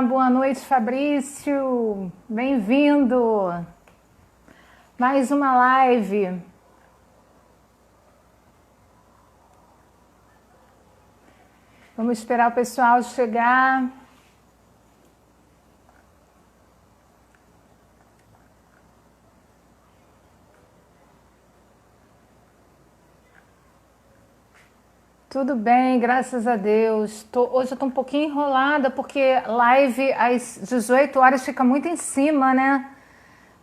boa noite, Fabrício. Bem-vindo. Mais uma live. Vamos esperar o pessoal chegar. Tudo bem, graças a Deus. Hoje eu estou um pouquinho enrolada porque live às 18 horas fica muito em cima, né?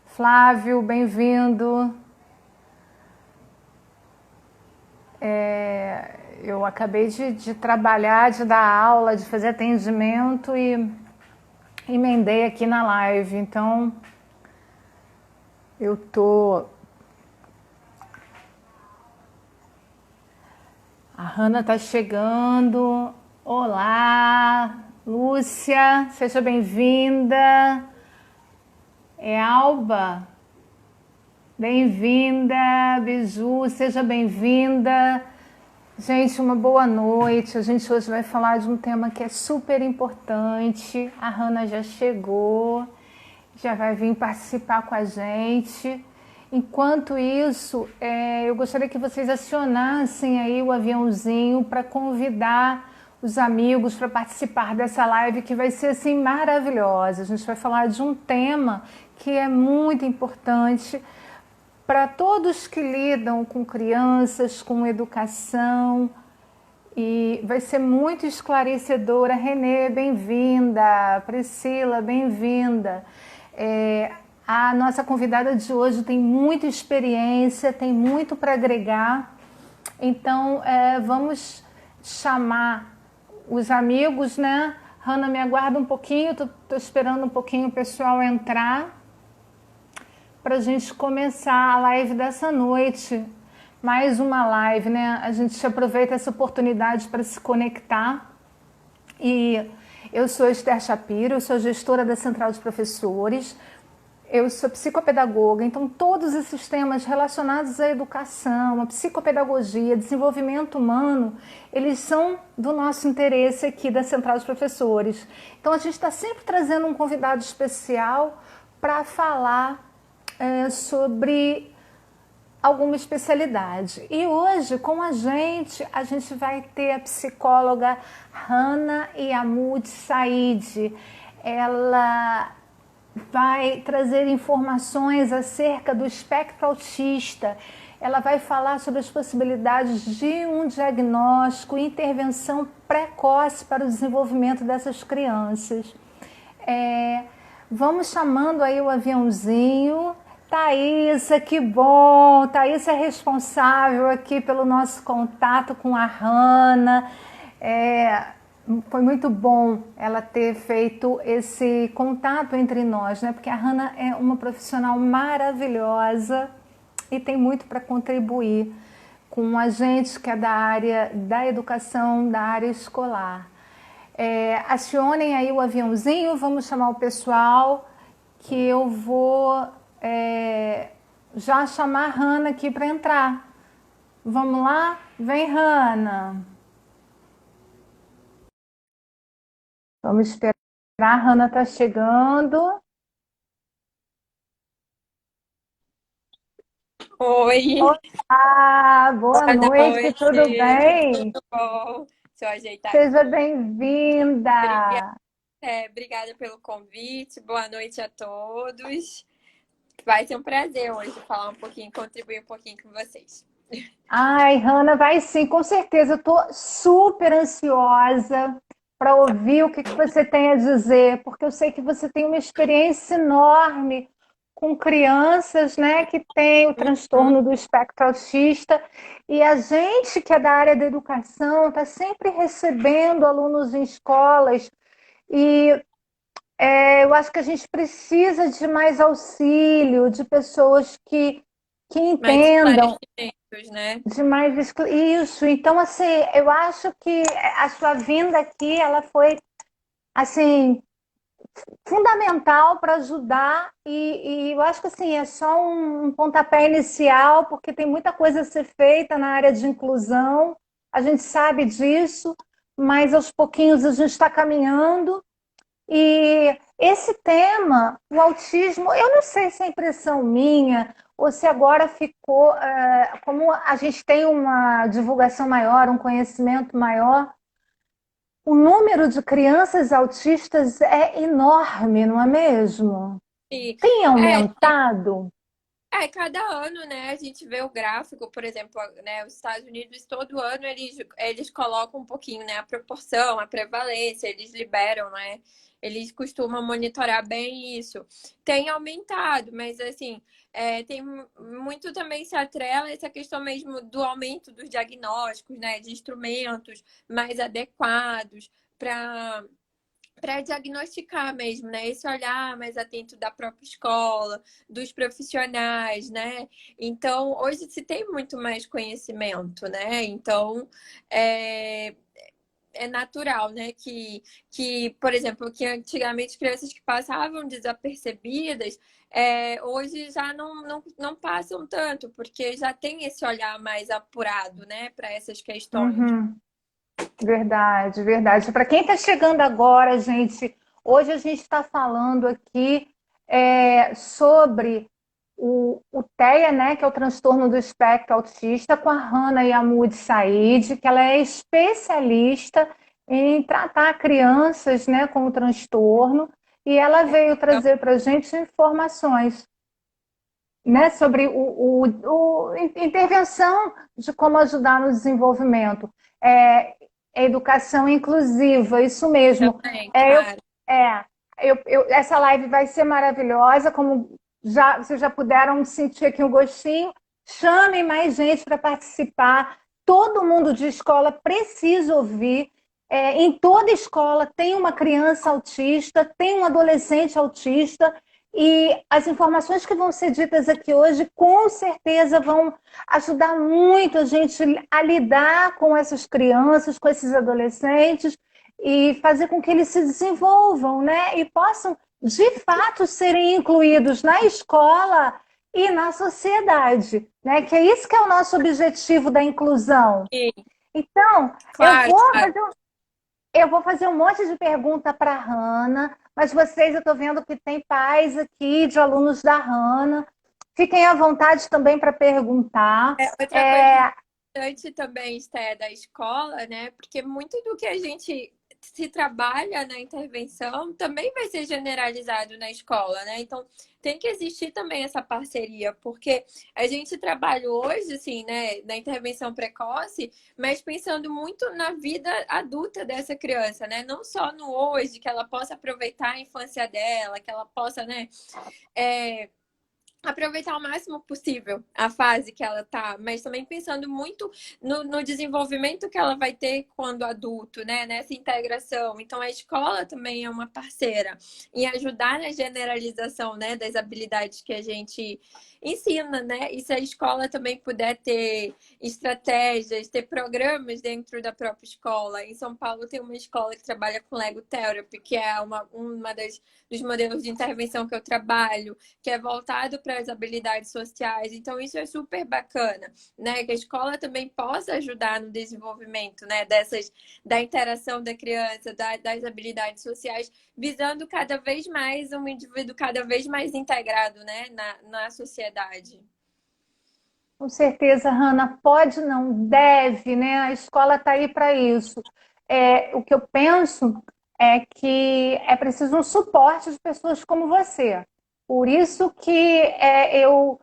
Flávio, bem-vindo. Eu acabei de trabalhar, de dar aula, de fazer atendimento e emendei aqui na live. Então, eu tô... A Hanna está chegando. Olá, Lúcia, seja bem-vinda. É Alba? Bem-vinda, Biju, seja bem-vinda. Gente, uma boa noite. A gente hoje vai falar de um tema que é super importante. A Hanna já chegou, já vai vir participar com a gente. Enquanto isso, eu gostaria que vocês acionassem aí o aviãozinho para convidar os amigos para participar dessa live que vai ser assim maravilhosa. A gente vai falar de um tema que é muito importante para todos que lidam com crianças, com educação, e vai ser muito esclarecedora. Renê, bem-vinda. Priscila, bem-vinda. A nossa convidada de hoje tem muita experiência, tem muito para agregar. Então, vamos chamar os amigos, né? Hanna, me aguarda um pouquinho, estou esperando um pouquinho o pessoal entrar para a gente começar a live dessa noite. Mais uma live, né? A gente aproveita essa oportunidade para se conectar. E eu sou Esther Shapiro, eu sou gestora da Central de Professores, eu sou psicopedagoga, então todos esses temas relacionados à educação, à psicopedagogia, desenvolvimento humano, eles são do nosso interesse aqui da Central de Professores. Então a gente está sempre trazendo um convidado especial para falar sobre alguma especialidade. E hoje, com a gente vai ter a psicóloga Hanna Yamud Said. Ela vai trazer informações acerca do espectro autista. Ela vai falar sobre as possibilidades de um diagnóstico e intervenção precoce para o desenvolvimento dessas crianças. Vamos chamando aí o aviãozinho. Thaísa, que bom! Thaísa é responsável aqui pelo nosso contato com a Hanna. Foi muito bom ela ter feito esse contato entre nós, né? Porque a Hanna é uma profissional maravilhosa e tem muito para contribuir com a gente que é da área da educação, da área escolar. Acionem aí o aviãozinho, vamos chamar o pessoal que eu vou já chamar a Hanna aqui para entrar. Vamos lá? Vem, Hanna. Vamos esperar, a Hanna está chegando. Oi, Olá, boa boa noite, tudo noite, bem? tudo bom? Deixa eu ajeitar Seja aqui. Obrigada, bem-vinda. obrigada pelo convite, boa noite a todos. Vai ser um prazer hoje falar um pouquinho, contribuir um pouquinho com vocês. Ai, Hanna, vai sim, com certeza. Eu estou super ansiosa para ouvir o que você tem a dizer, porque eu sei que você tem uma experiência enorme com crianças, né, que têm o Uhum. transtorno do espectro autista, e a gente que é da área da educação está sempre recebendo alunos em escolas, e eu acho que a gente precisa de mais auxílio, de pessoas que Mais entendam. esclarecimentos, né? Demais isso. Então, assim, eu acho que a sua vinda aqui, ela foi, assim, fundamental para ajudar e eu acho que, assim, é só um pontapé inicial, porque tem muita coisa a ser feita na área de inclusão, a gente sabe disso, mas aos pouquinhos a gente está caminhando E esse tema, o autismo, eu não sei se é impressão minha ou se agora ficou, como a gente tem uma divulgação maior, um conhecimento maior, o número de crianças autistas é enorme, não é mesmo? E, Tem é, aumentado? cada ano, né, a gente vê o gráfico, por exemplo, né, os Estados Unidos, todo ano eles colocam um pouquinho, né, a proporção, a prevalência, eles liberam, né, eles costumam monitorar bem isso. Tem aumentado, mas assim, tem muito também se atrela essa questão mesmo do aumento dos diagnósticos, né, de instrumentos mais adequados para diagnosticar mesmo, né? Esse olhar mais atento da própria escola, dos profissionais, né? Então, hoje se tem muito mais conhecimento, né? Então, é, é natural, né? Por exemplo, que antigamente crianças que passavam desapercebidas, hoje já não passam tanto, porque já tem esse olhar mais apurado, né? Para essas questões. Uhum. Verdade, verdade. Para quem está chegando agora, gente, hoje a gente está falando aqui sobre o TEA, né, que é o transtorno do espectro autista, com a Hana Yamud Said, que ela é especialista em tratar crianças, né, com o transtorno, e ela veio trazer para a gente informações, né, sobre intervenção de como ajudar no desenvolvimento. É, educação inclusiva, isso mesmo. Também, É, eu, claro. é, essa live vai ser maravilhosa, como vocês já puderam sentir aqui o gostinho. Chamem mais gente para participar. Todo mundo de escola precisa ouvir. Em toda escola tem uma criança autista, tem um adolescente autista, e as informações que vão ser ditas aqui hoje, com certeza, vão ajudar muito a gente a lidar com essas crianças, com esses adolescentes, e fazer com que eles se desenvolvam, né? E possam, de fato, serem incluídos na escola e na sociedade, né? Que é isso que é o nosso objetivo da inclusão. Sim, Então, claro, claro. eu vou fazer um monte de pergunta para a Hanna, mas vocês, eu estou vendo que tem pais aqui de alunos da Hanna. Fiquem à vontade também para perguntar. Outra coisa importante também, Esté, da escola, né? Porque muito do que a gente se trabalha na intervenção também vai ser generalizado na escola, né? Então, tem que existir também essa parceria, porque a gente trabalha hoje, assim, né, na intervenção precoce, mas pensando muito na vida adulta dessa criança, né? Não só no hoje, que ela possa aproveitar a infância dela, que ela possa, né? É, aproveitar o máximo possível a fase que ela tá, mas também pensando muito no desenvolvimento que ela vai ter quando adulto, né? Nessa integração. Então a escola também é uma parceira em ajudar na generalização, né, das habilidades que a gente ensina, né? E se a escola também puder ter estratégias, ter programas dentro da própria escola. Em São Paulo tem uma escola que trabalha com Lego Therapy, que é uma dos modelos de intervenção que eu trabalho, que é voltado para as habilidades sociais. Então, isso é super bacana, né? Que a escola também possa ajudar no desenvolvimento, né? Da interação da criança, das habilidades sociais, visando cada vez mais um indivíduo cada vez mais integrado, né? Na sociedade. Com certeza, Hanna, pode, não, deve, né? A escola está aí para isso. O que eu penso é que é preciso um suporte de pessoas como você. Por isso que eu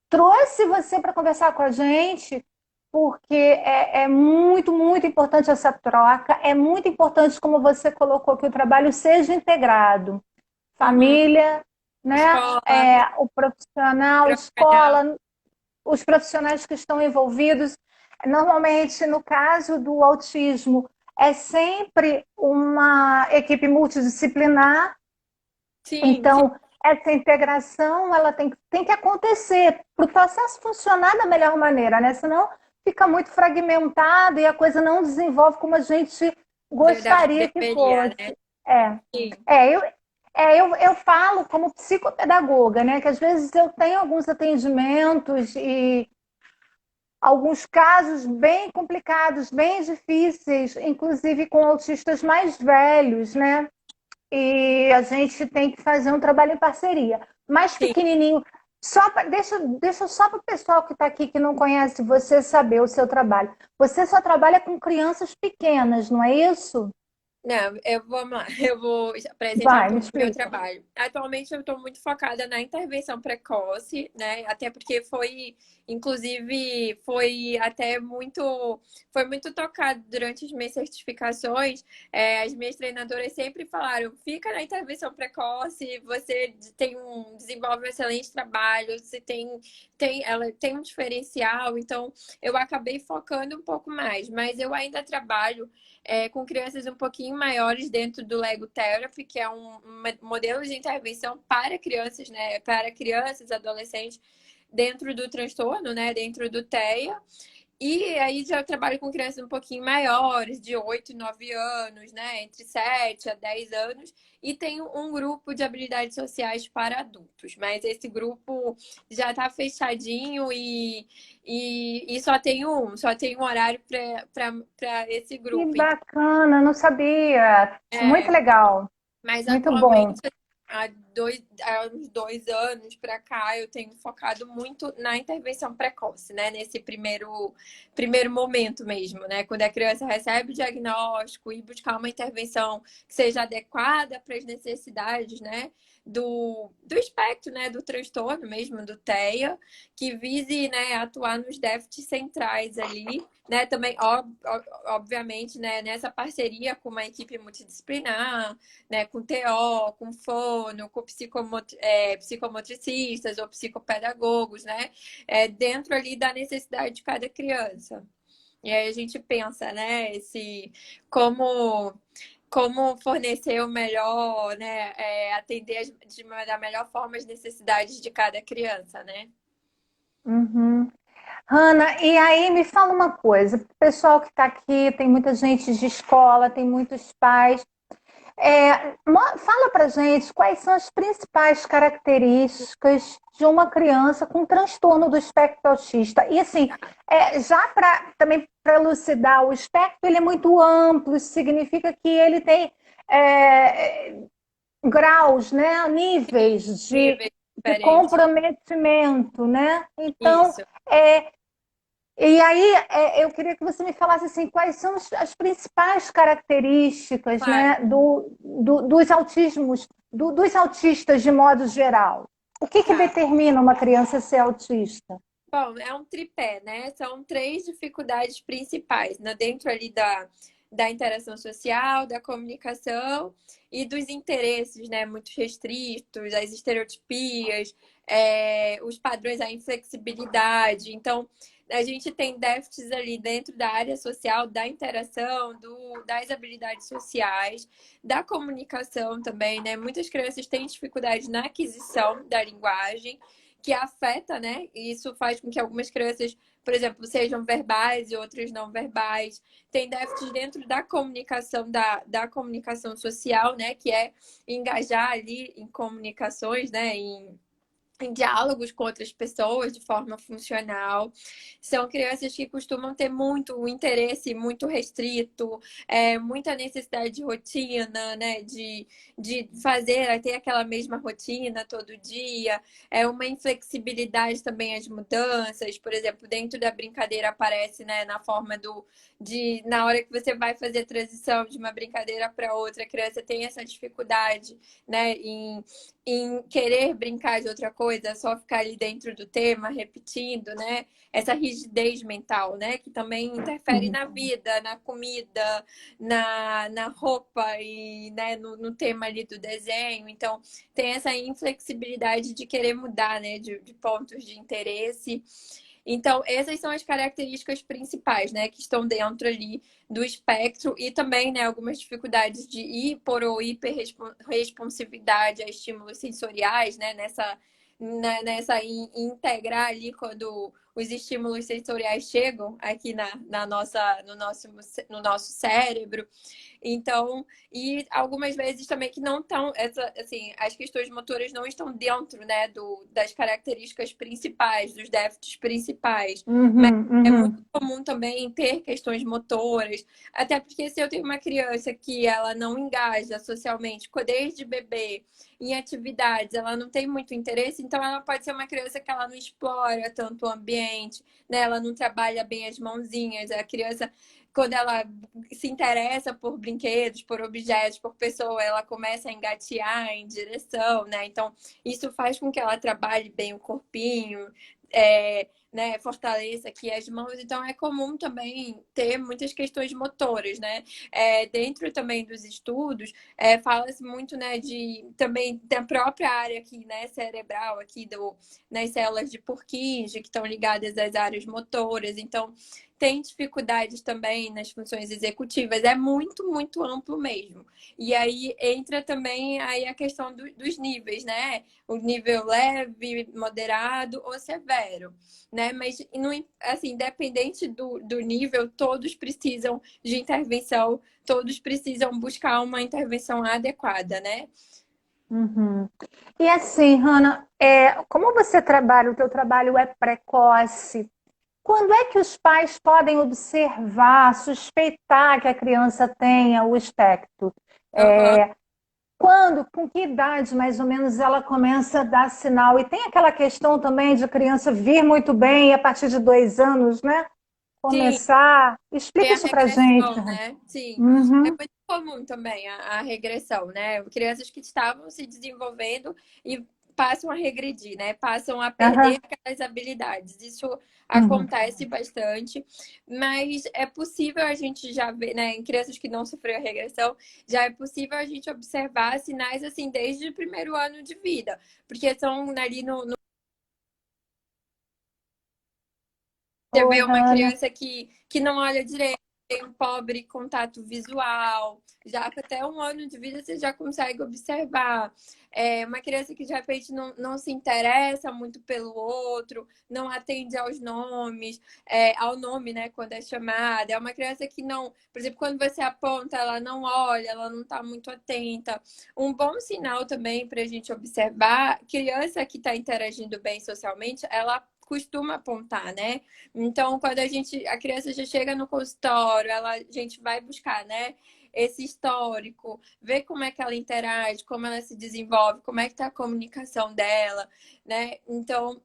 trouxe você para conversar com a gente, porque é muito, muito importante essa troca. É muito importante, como você colocou, que o trabalho seja integrado. Uhum. Família, né? Escola, O profissional, profissional. escola, os profissionais que estão envolvidos. Normalmente, no caso do autismo, é sempre uma equipe multidisciplinar, Sim, sim, então essa integração ela tem que acontecer para o processo funcionar da melhor maneira, né? Senão fica muito fragmentado e a coisa não desenvolve como a gente verdade, gostaria que deveria, fosse. né? É, Sim. eu falo como psicopedagoga, né? Que às vezes eu tenho alguns atendimentos e alguns casos bem complicados, bem difíceis, inclusive com autistas mais velhos, né? e a gente tem que fazer um trabalho em parceria. Mais Sim. pequenininho, deixa só para o pessoal que está aqui que não conhece você saber o seu trabalho. Você só trabalha com crianças pequenas, não é isso? Não, vamos lá, eu vou apresentar um Vai, me pouco do meu explica. trabalho. Atualmente eu estou muito focada na intervenção precoce, né? Até porque inclusive, foi muito tocado durante as minhas certificações. As minhas treinadoras sempre falaram, fica na intervenção precoce, você desenvolve um excelente trabalho, ela tem um diferencial, então eu acabei focando um pouco mais, mas eu ainda trabalho com crianças um pouquinho maiores dentro do Lego Therapy, que é um modelo de intervenção para crianças, né? Para crianças, adolescentes, dentro do transtorno, né? Dentro do TEA. E aí já trabalho com crianças um pouquinho maiores, de 8 e 9 anos, né? Entre 7 a 10 anos. E tenho um grupo de habilidades sociais para adultos. Mas esse grupo já está fechadinho e só tem um horário para esse Que grupo. Então, bacana, não sabia. Muito é, legal, mas muito bom. atualmente, há uns 2 anos para cá, eu tenho focado muito na intervenção precoce, né? Nesse primeiro momento mesmo, né? Quando a criança recebe o diagnóstico e buscar uma intervenção que seja adequada para as necessidades, né? Do espectro, né? Do transtorno mesmo, do TEA, que vise, né? Atuar nos déficits centrais ali, né? Também, obviamente, né? Nessa parceria com uma equipe multidisciplinar, né, com TO, com fono, com psicomotricistas ou psicopedagogos, né, dentro ali da necessidade de cada criança. E aí a gente pensa, né, como como fornecer o melhor, né, atender da melhor forma as necessidades de cada criança, né? Uhum. Hanna, e aí me fala uma coisa, o pessoal que está aqui, tem muita gente de escola, tem muitos pais. Fala pra gente quais são as principais características de uma criança com transtorno do espectro autista. E assim, já para também para elucidar, o espectro ele é muito amplo, isso significa que ele tem é, graus, né, níveis Níveis de diferentes. comprometimento, né? Então, Isso. é, e aí, eu queria que você me falasse assim, quais são as principais características, Claro. né, dos autismos, dos autistas de modo geral. O que Tá. determina uma criança ser autista? Bom, é um tripé, né? São 3 dificuldades principais, né? Dentro ali da interação social, da comunicação e dos interesses, né? Muito restritos, as estereotipias, os padrões, a inflexibilidade. Então, a gente tem déficits ali dentro da área social, da interação, das habilidades sociais, da comunicação também, né? Muitas crianças têm dificuldade na aquisição da linguagem que afeta, né? E isso faz com que algumas crianças, por exemplo, sejam verbais e outras não verbais. Tem déficits dentro da comunicação, da comunicação social, né? Que é engajar ali em comunicações, né? Em diálogos com outras pessoas de forma funcional. São crianças que costumam ter muito um interesse muito restrito, muita necessidade de rotina, né? De fazer, ter aquela mesma rotina todo dia. Uma inflexibilidade também às mudanças. Por exemplo, dentro da brincadeira aparece, né, na forma na hora que você vai fazer a transição de uma brincadeira para outra, a criança tem essa dificuldade, né, em querer brincar de outra coisa, só ficar ali dentro do tema, repetindo, né? Essa rigidez mental, né? Que também interfere na vida, na comida, na roupa e, né, no tema ali do desenho. Então, tem essa inflexibilidade de querer mudar, né? De pontos de interesse. Então, essas são as características principais, né, que estão dentro ali do espectro e também, né, algumas dificuldades de hiper ou hiperresponsividade a estímulos sensoriais, né, nessa integrar ali quando os estímulos sensoriais chegam aqui no nosso cérebro. Então, e algumas vezes também que não estão, assim, as questões motoras não estão dentro, né, das características principais, dos déficits principais. Mas Uhum, é muito uhum. comum também ter questões motoras, até porque se eu tenho uma criança que ela não engaja socialmente, desde bebê, em atividades, ela não tem muito interesse, então ela pode ser uma criança que ela não explora tanto o ambiente, né? Ela não trabalha bem as mãozinhas, a criança quando ela se interessa por brinquedos, por objetos, por pessoa, ela começa a engatear em direção, né? Então, isso faz com que ela trabalhe bem o corpinho, né, fortaleça aqui as mãos. Então, é comum também ter muitas questões motoras, né? Dentro também dos estudos, fala-se muito, né, de também da própria área aqui, né, cerebral, aqui nas células de Purkinje, que estão ligadas às áreas motoras. Então, tem dificuldades também nas funções executivas. É muito, muito amplo mesmo. E aí entra também aí a questão dos níveis, né? O nível leve, moderado ou severo, né? Mas, assim, independente do nível, todos precisam de intervenção, todos precisam buscar uma intervenção adequada, né? Uhum. E assim, Hanna, como você trabalha, o teu trabalho é precoce, quando é que os pais podem observar, suspeitar que a criança tenha o espectro? Aham. Quando, com que idade mais ou menos ela começa a dar sinal? E tem aquela questão também de criança vir muito bem a partir de 2 anos, né? Sim, Começar. tem Explica a isso pra gente. regressão, né? Sim, é Uhum, muito comum também a regressão, né? Crianças que estavam se desenvolvendo e passam a regredir, né? Passam a perder aham, aquelas habilidades. Isso uhum. acontece bastante, mas é possível a gente já ver, né? Em crianças que não sofreram regressão, já é possível a gente observar sinais assim desde o primeiro ano de vida, porque são ali você Oi, vê uma Hanna. criança que não olha direito, tem um pobre contato visual, já com até 1 ano de vida você já consegue observar. Uma criança que de repente não se interessa muito pelo outro, não atende aos nomes, ao nome, né, quando é chamada. É uma criança que não, por exemplo, quando você aponta, ela não olha, ela não está muito atenta. Um bom sinal também para a gente observar, criança que está interagindo bem socialmente, ela costuma apontar, né? Então, quando a criança já chega no consultório, a gente vai buscar, né? Esse histórico, ver como é que ela interage, como ela se desenvolve, como é que tá a comunicação dela, né? Então,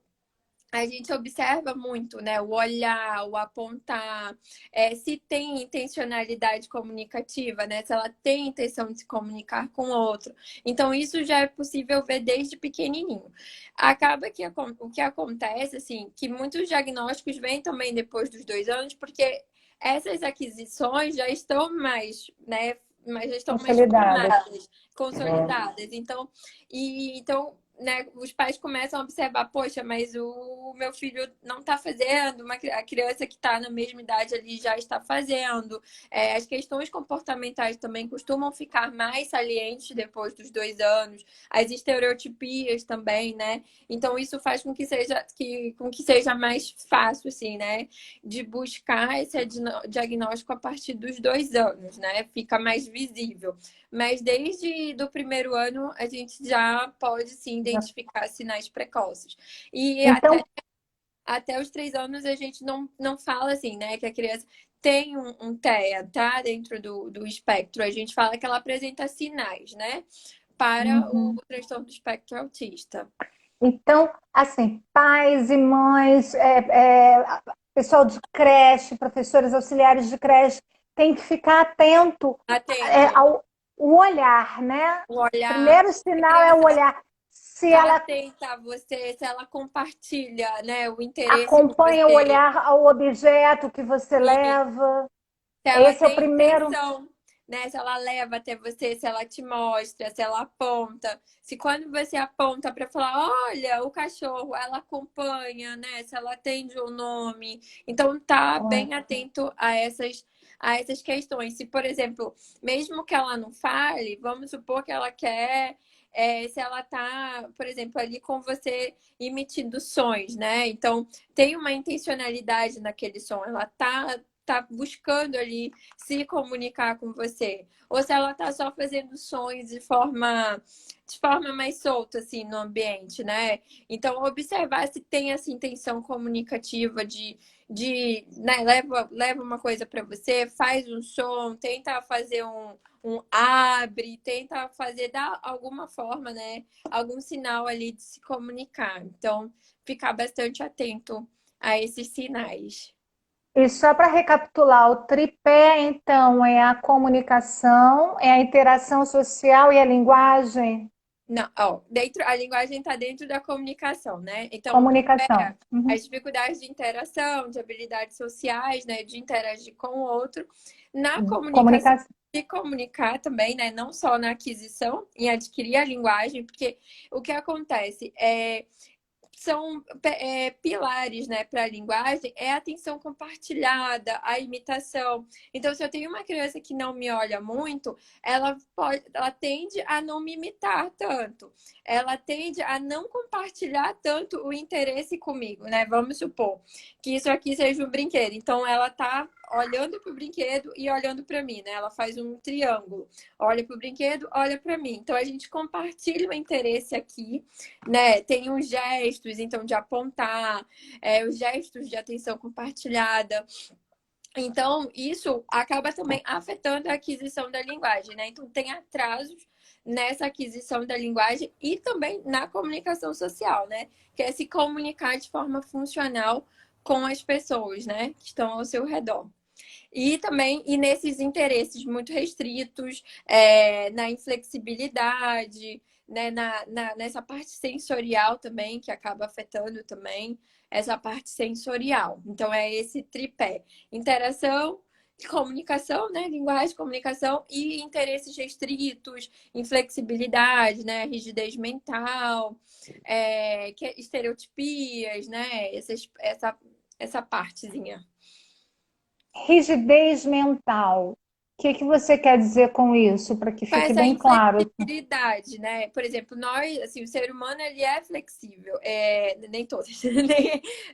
a gente observa muito, né? O olhar, o apontar, se tem intencionalidade comunicativa, né? Se ela tem intenção de se comunicar com o outro. Então, isso já é possível ver desde pequenininho. Acaba que o que acontece, assim, que muitos diagnósticos vêm também depois dos 2 anos, porque essas aquisições já estão mais, né? Mas já estão mais Consolidada. formadas, consolidadas. Então, né, os pais começam a observar, poxa, mas o meu filho não está fazendo, a criança que está na mesma idade ali já está fazendo. As questões comportamentais também costumam ficar mais salientes depois dos 2 anos, as estereotipias também, né? Então isso faz com que seja mais fácil, assim, né? De buscar esse diagnóstico a partir dos 2 anos, né? Fica mais visível. Mas desde do primeiro ano a gente já pode sim identificar sinais precoces. E Então, até os 3 anos a gente não fala assim, né? Que a criança tem um TEA, tá? Dentro do espectro. A gente fala que ela apresenta sinais, né? Para o uhum. transtorno do espectro autista. Então, assim, pais e mães, pessoal de creche, professores auxiliares de creche, tem que ficar atento Atento. ao o olhar, né? O olhar. Primeiro A sinal é o criança olhar. Se tá ela atenta a você, se ela compartilha, né, o interesse com acompanha o você. olhar ao objeto que você leva, Se ela esse é o tem primeiro. intenção, né? Se ela leva até você, se ela te mostra, se ela aponta. Se quando você aponta para falar, olha, o cachorro, ela acompanha, né? Se ela atende o nome. Então, tá bem atento a essas questões. Se, por exemplo, mesmo que ela não fale, vamos supor que ela quer se ela tá, por exemplo, ali com você emitindo sons, né? Então, tem uma intencionalidade naquele som, ela tá buscando ali se comunicar com você. Ou se ela tá só fazendo sons de forma mais solta, assim, no ambiente, né? Então, observar se tem essa intenção comunicativa né, leva uma coisa para você, faz um som, tenta fazer um abre, tenta fazer dar alguma forma, né? Algum sinal ali de se comunicar. Então, ficar bastante atento a esses sinais. E só para recapitular, o tripé, então, é a comunicação, é a interação social e a linguagem? Não, ó, a linguagem está dentro da comunicação, né? Então, o Comunicação. tripé, Uhum. as dificuldades de interação, de habilidades sociais, né? De interagir com o outro. Na comunicação, Comunicação. de comunicar também, né? Não só na aquisição, em adquirir a linguagem, porque o que acontece são pilares, né, para a linguagem, é a atenção compartilhada, a imitação. Então, se eu tenho uma criança que não me olha muito, ela tende a não me imitar tanto, ela tende a não compartilhar tanto o interesse comigo, né? Vamos supor que isso aqui seja um brinquedo. Então, ela tá olhando para o brinquedo e olhando para mim, né? Ela faz um triângulo, olha para o brinquedo, olha para mim. Então, a gente compartilha o interesse aqui, né? Tem os gestos, então, de apontar, os gestos de atenção compartilhada. Então, isso acaba também afetando a aquisição da linguagem, né? Então, tem atrasos nessa aquisição da linguagem e também na comunicação social, né? Que é se comunicar de forma funcional com as pessoas, né? Que estão ao seu redor. E também nesses interesses muito restritos, na inflexibilidade, né, nessa parte sensorial também, que acaba afetando também essa parte sensorial. Então, é esse tripé: interação, comunicação, né, linguagem, comunicação e interesses restritos, inflexibilidade, né, rigidez mental, estereotipias, né, essa partezinha. Rigidez mental. O que você quer dizer com isso, para que Com fique essa bem claro? inflexibilidade, né? Por exemplo, nós, assim, o ser humano, ele é flexível, nem todos,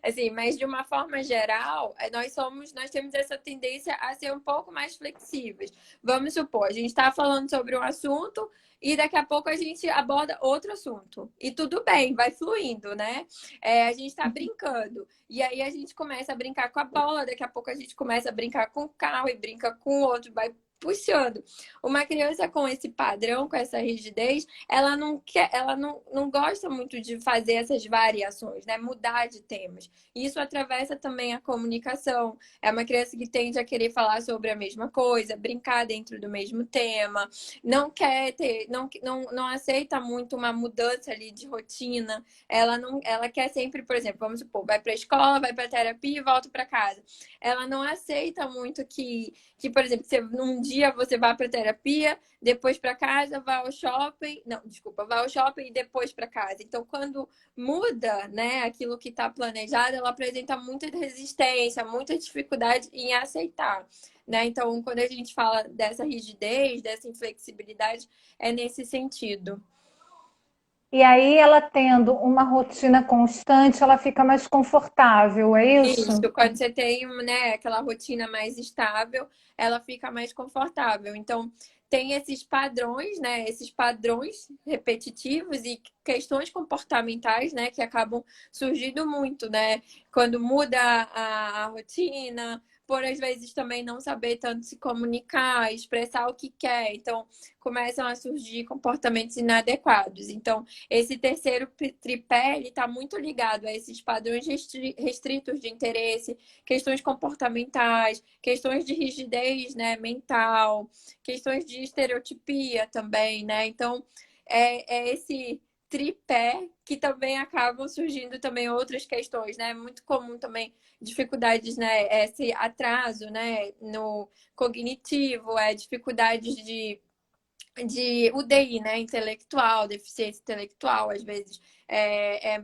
assim, mas de uma forma geral, nós temos essa tendência a ser um pouco mais flexíveis. Vamos supor, a gente está falando sobre um assunto e daqui a pouco a gente aborda outro assunto. E tudo bem, vai fluindo, né? A gente está brincando. E aí a gente começa a brincar com a bola, daqui a pouco a gente começa a brincar com o carro e brinca com o outro, vai puxando. Uma criança com esse padrão, com essa rigidez, ela não quer, ela não gosta muito de fazer essas variações, né? Mudar de temas. Isso atravessa também a comunicação. É uma criança que tende a querer falar sobre a mesma coisa, brincar dentro do mesmo tema, não quer ter, não aceita muito uma mudança ali de rotina. Ela quer sempre, por exemplo, vamos supor, vai para a escola, vai para terapia e volta para casa. Ela não aceita muito que, por exemplo, num dia você vai para terapia, depois para casa, vai ao shopping, não, desculpa, vai ao shopping e depois para casa. Então, quando muda, né, aquilo que está planejado, ela apresenta muita resistência, muita dificuldade em aceitar, né? Então, quando a gente fala dessa rigidez, dessa inflexibilidade, é nesse sentido. E aí, ela tendo uma rotina constante, ela fica mais confortável, é Isso, isso? quando você tem, né, aquela rotina mais estável, ela fica mais confortável. Então, tem esses padrões, né, esses padrões repetitivos e questões comportamentais, né, que acabam surgindo muito, né, quando muda a rotina, por às vezes também não saber tanto se comunicar, expressar o que quer. Então, começam a surgir comportamentos inadequados. Então, esse terceiro tripé está muito ligado a esses padrões restritos de interesse, questões comportamentais, questões de rigidez, né, mental, questões de estereotipia também, né? Então, é esse tripé que também acabam surgindo também outras questões, né? Muito comum também dificuldades, né? Esse atraso, né? No cognitivo, dificuldades de UDI, né, intelectual, deficiência intelectual, às vezes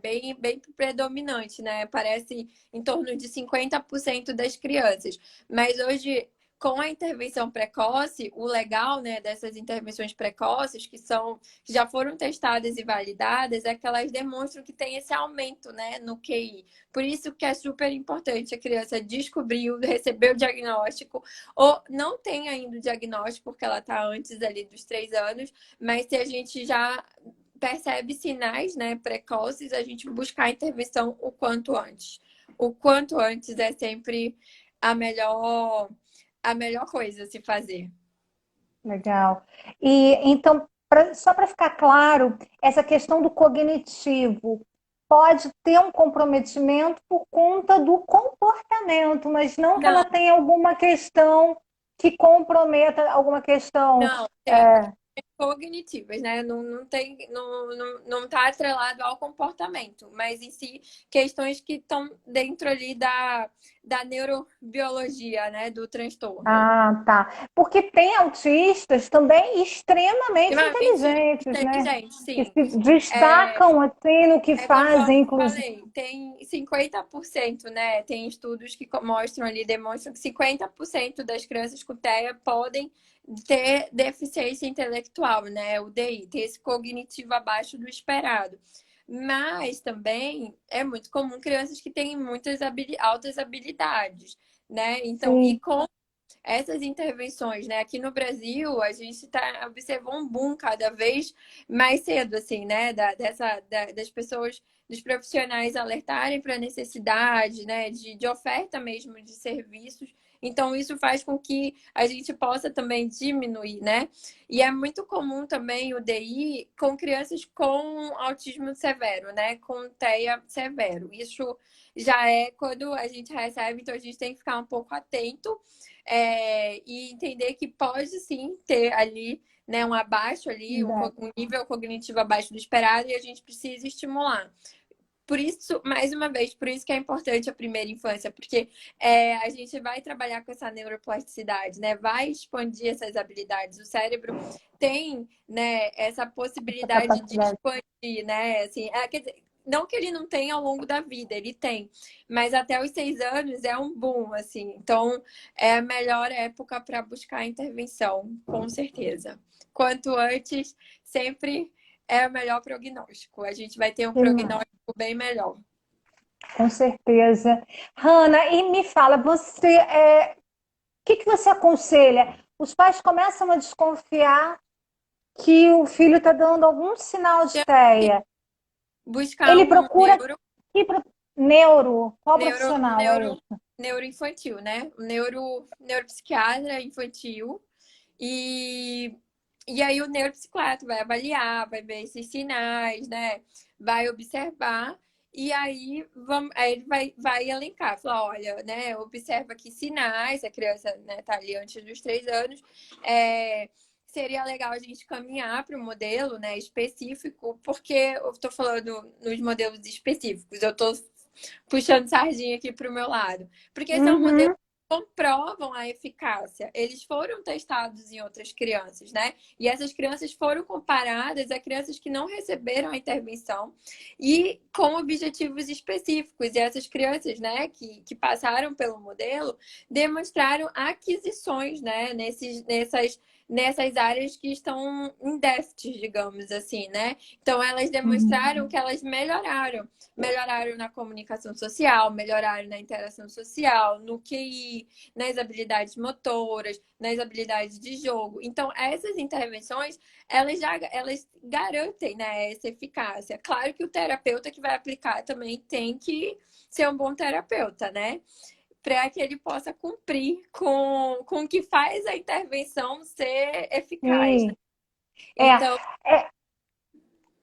bem, bem predominante, né? Parece em torno de 50% das crianças. Mas hoje, com a intervenção precoce, o legal, né, dessas intervenções precoces, que já foram testadas e validadas, é que elas demonstram que tem esse aumento, né, no QI. Por isso que é super importante a criança descobrir, receber o diagnóstico, ou não tem ainda o diagnóstico, porque ela está antes ali dos 3 anos, mas se a gente já percebe sinais, né, precoces, a gente buscar a intervenção o quanto antes. O quanto antes é sempre a melhor coisa a se fazer. Legal. E então, só para ficar claro, essa questão do cognitivo pode ter um comprometimento por conta do comportamento, mas não que ela Não, tenha alguma questão que comprometa alguma questão. não, tem cognitivas, né? Não tá atrelado ao comportamento, mas em si questões que estão dentro ali da neurobiologia, né? Do transtorno. Ah, tá. Porque tem autistas também extremamente Extremamente inteligentes, né? inteligente, Que sim. se destacam assim no que É conforme fazem, eu inclusive. falei, tem 50%, né? Tem estudos que mostram ali, demonstram que 50% das crianças com TEA podem ter deficiência intelectual, né? O DI, ter esse cognitivo abaixo do esperado. Mas também é muito comum crianças que têm muitas altas habilidades, né? Então, e Sim. com essas intervenções, né? Aqui no Brasil, a gente está observando um boom cada vez mais cedo, assim, né? Das pessoas, dos profissionais alertarem para a necessidade, né? De oferta mesmo de serviços. Então, isso faz com que a gente possa também diminuir, né? E é muito comum também o DI com crianças com autismo severo, né? Com TEA severo. Isso já é quando a gente recebe, então a gente tem que ficar um pouco atento e entender que pode sim ter ali, né, um abaixo ali, um nível cognitivo abaixo do esperado e a gente precisa estimular. Por isso, mais uma vez, por isso que é importante a primeira infância, porque a gente vai trabalhar com essa neuroplasticidade, né? Vai expandir essas habilidades. O cérebro tem, né, essa Essa possibilidade de capacidade. expandir, né? Assim, quer dizer, não que ele não tenha ao longo da vida, ele tem, mas até os 6 anos é um boom, assim. Então, é a melhor época para buscar a intervenção, com certeza. Quanto antes, sempre é o melhor prognóstico. A gente vai ter um Demais. prognóstico bem melhor. Com certeza. Hanna, e me fala, o que você aconselha? Os pais começam a desconfiar que o filho está dando algum sinal de Tem que TEA. buscar Ele um procura que neuro? Qual neuro, profissional é neuro, esse? neuroinfantil, né? Neuropsiquiatra infantil. E, e aí o neuropsiquiatra vai avaliar, vai ver esses sinais, né? Vai observar. E aí ele vai elencar, falar, olha, né, observa aqui sinais, a criança, né, tá ali antes dos 3 anos, seria legal a gente caminhar para um modelo, né, específico, porque eu estou falando nos modelos específicos, eu estou puxando sardinha aqui para o meu lado, porque são modelos Uhum. comprovam a eficácia. Eles foram testados em outras crianças, né? E essas crianças foram comparadas a crianças que não receberam a intervenção e com objetivos específicos. E essas crianças, né, que passaram pelo modelo, demonstraram aquisições, né, nessas áreas que estão em déficit, digamos assim, né? Então, elas demonstraram que elas melhoraram na comunicação social, melhoraram na interação social, no QI, nas habilidades motoras, nas habilidades de jogo. Então, essas intervenções, elas garantem, né, essa eficácia. Claro que o terapeuta que vai aplicar também tem que ser um bom terapeuta, né? Para que ele possa cumprir com o que faz a intervenção ser eficaz, né? Sim. É, Então, é,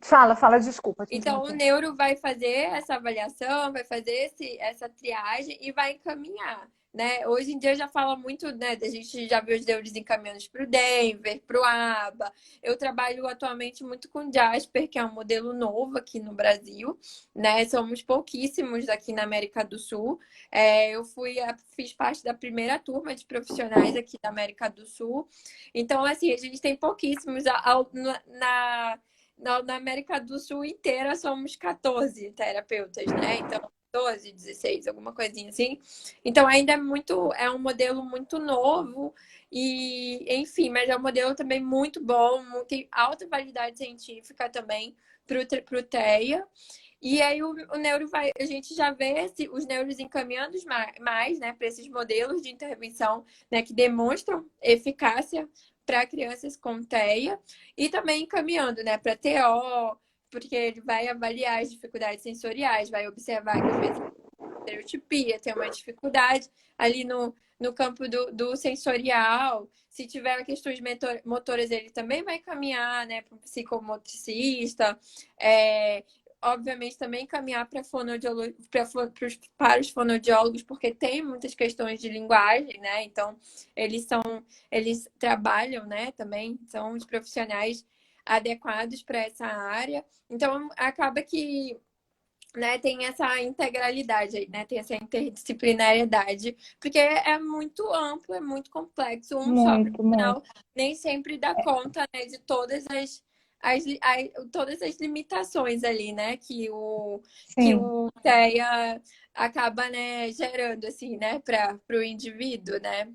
fala, desculpa te Então, o interromper. neuro vai fazer essa avaliação, vai fazer essa triagem e vai encaminhar, né? Hoje em dia já fala muito, né? A gente já viu os neuros encaminhados para o Denver, para o ABA. Eu trabalho atualmente muito com Jasper, que é um modelo novo aqui no Brasil, né? Somos pouquíssimos aqui na América do Sul. Fiz parte da primeira turma de profissionais aqui da América do Sul. Então, assim, a gente tem pouquíssimos na América do Sul inteira somos 14 terapeutas, né? Então, 12, 16, alguma coisinha assim. Então ainda é um modelo muito novo e, enfim, mas é um modelo também muito bom, tem alta validade científica também para o TEA. E aí o neuro vai, a gente já vê os neuros encaminhando mais, né, para esses modelos de intervenção, né, que demonstram eficácia para crianças com TEA e também encaminhando, né, para TO, porque ele vai avaliar as dificuldades sensoriais, vai observar que às vezes estereotipia, tem uma dificuldade ali no campo do sensorial. Se tiver questões motoras, ele também vai caminhar, né, para um psicomotricista. Obviamente também caminhar para os fonoaudiólogos, porque tem muitas questões de linguagem, né? Então, eles trabalham, né, também, são os profissionais adequados para essa área. Então, acaba que, né, tem essa integralidade aí, né? Tem essa interdisciplinariedade, porque é muito amplo, é muito complexo. Um só Muito, muito. profissional nem sempre dá conta, né, de todas as limitações ali, né, que Sim. o TEA acaba, né, gerando, assim, né, para o indivíduo, né?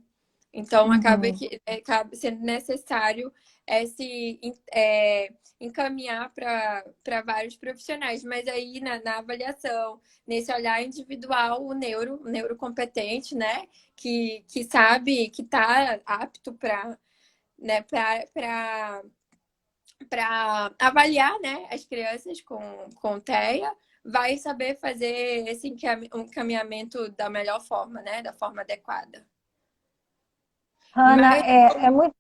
Então, Uhum. acaba sendo necessário se encaminhar para vários profissionais. Mas aí, na avaliação, nesse olhar individual, o neurocompetente, né, que sabe, que está apto para, né, para avaliar, né, as crianças com TEA, vai saber fazer esse encaminhamento da melhor forma, né, da forma adequada. Hanna, Mas é muito.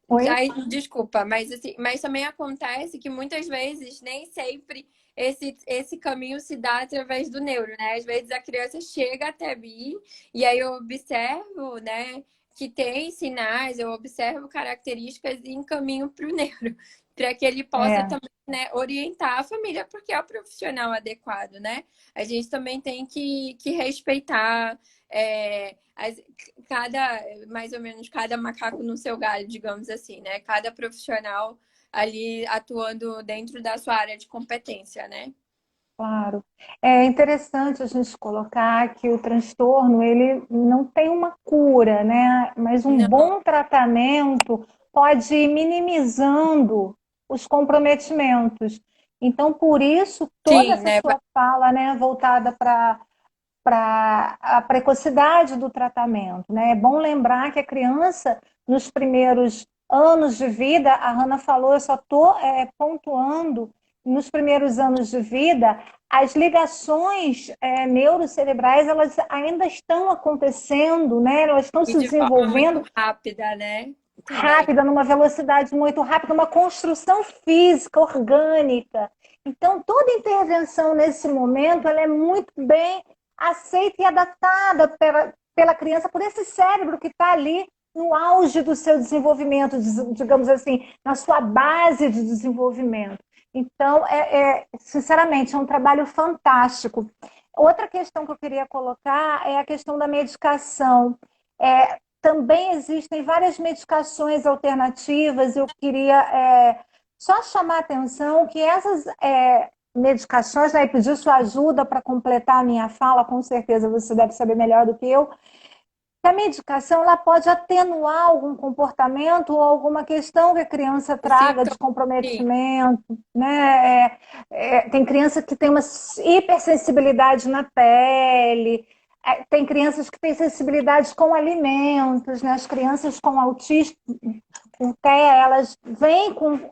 Oi? Ai, desculpa, mas assim, mas também acontece que muitas vezes nem sempre esse caminho se dá através do neuro, né? Às vezes a criança chega até mim e aí eu observo, né, que tem sinais, eu observo características e encaminho para o neuro, para que ele possa É. também, né, orientar a família, porque é o profissional adequado, né? A gente também tem que respeitar cada, mais ou menos, cada macaco no seu galho, digamos assim, né? Cada profissional ali atuando dentro da sua área de competência, né? Claro. É interessante a gente colocar que o transtorno ele não tem uma cura, né? Mas um Não, bom tratamento pode ir minimizando os comprometimentos. Então, por isso, toda sim, essa né? sua fala, né, voltada para a precocidade do tratamento, né? É bom lembrar que a criança, nos primeiros anos de vida, a Hannah falou, eu só estou pontuando, nos primeiros anos de vida, as ligações neurocerebrais, elas ainda estão acontecendo, né? Elas estão E se de forma muito desenvolvendo rápida, né? Também. rápida, numa velocidade muito rápida, uma construção física, orgânica. Então, toda intervenção nesse momento, ela é muito bem aceita e adaptada pela criança, por esse cérebro que está ali no auge do seu desenvolvimento, digamos assim, na sua base de desenvolvimento. Então, sinceramente, é um trabalho fantástico. Outra questão que eu queria colocar é a questão da medicação. Também existem várias medicações alternativas. Eu queria só chamar a atenção que essas medicações, né, e pedir sua ajuda para completar a minha fala, com certeza você deve saber melhor do que eu, que a medicação ela pode atenuar algum comportamento ou alguma questão que a criança O traga de sintoma, sim, comprometimento, né? Tem criança que tem uma hipersensibilidade na pele, tem crianças que têm sensibilidade com alimentos, né? As crianças com autismo, com TEA, elas vêm com,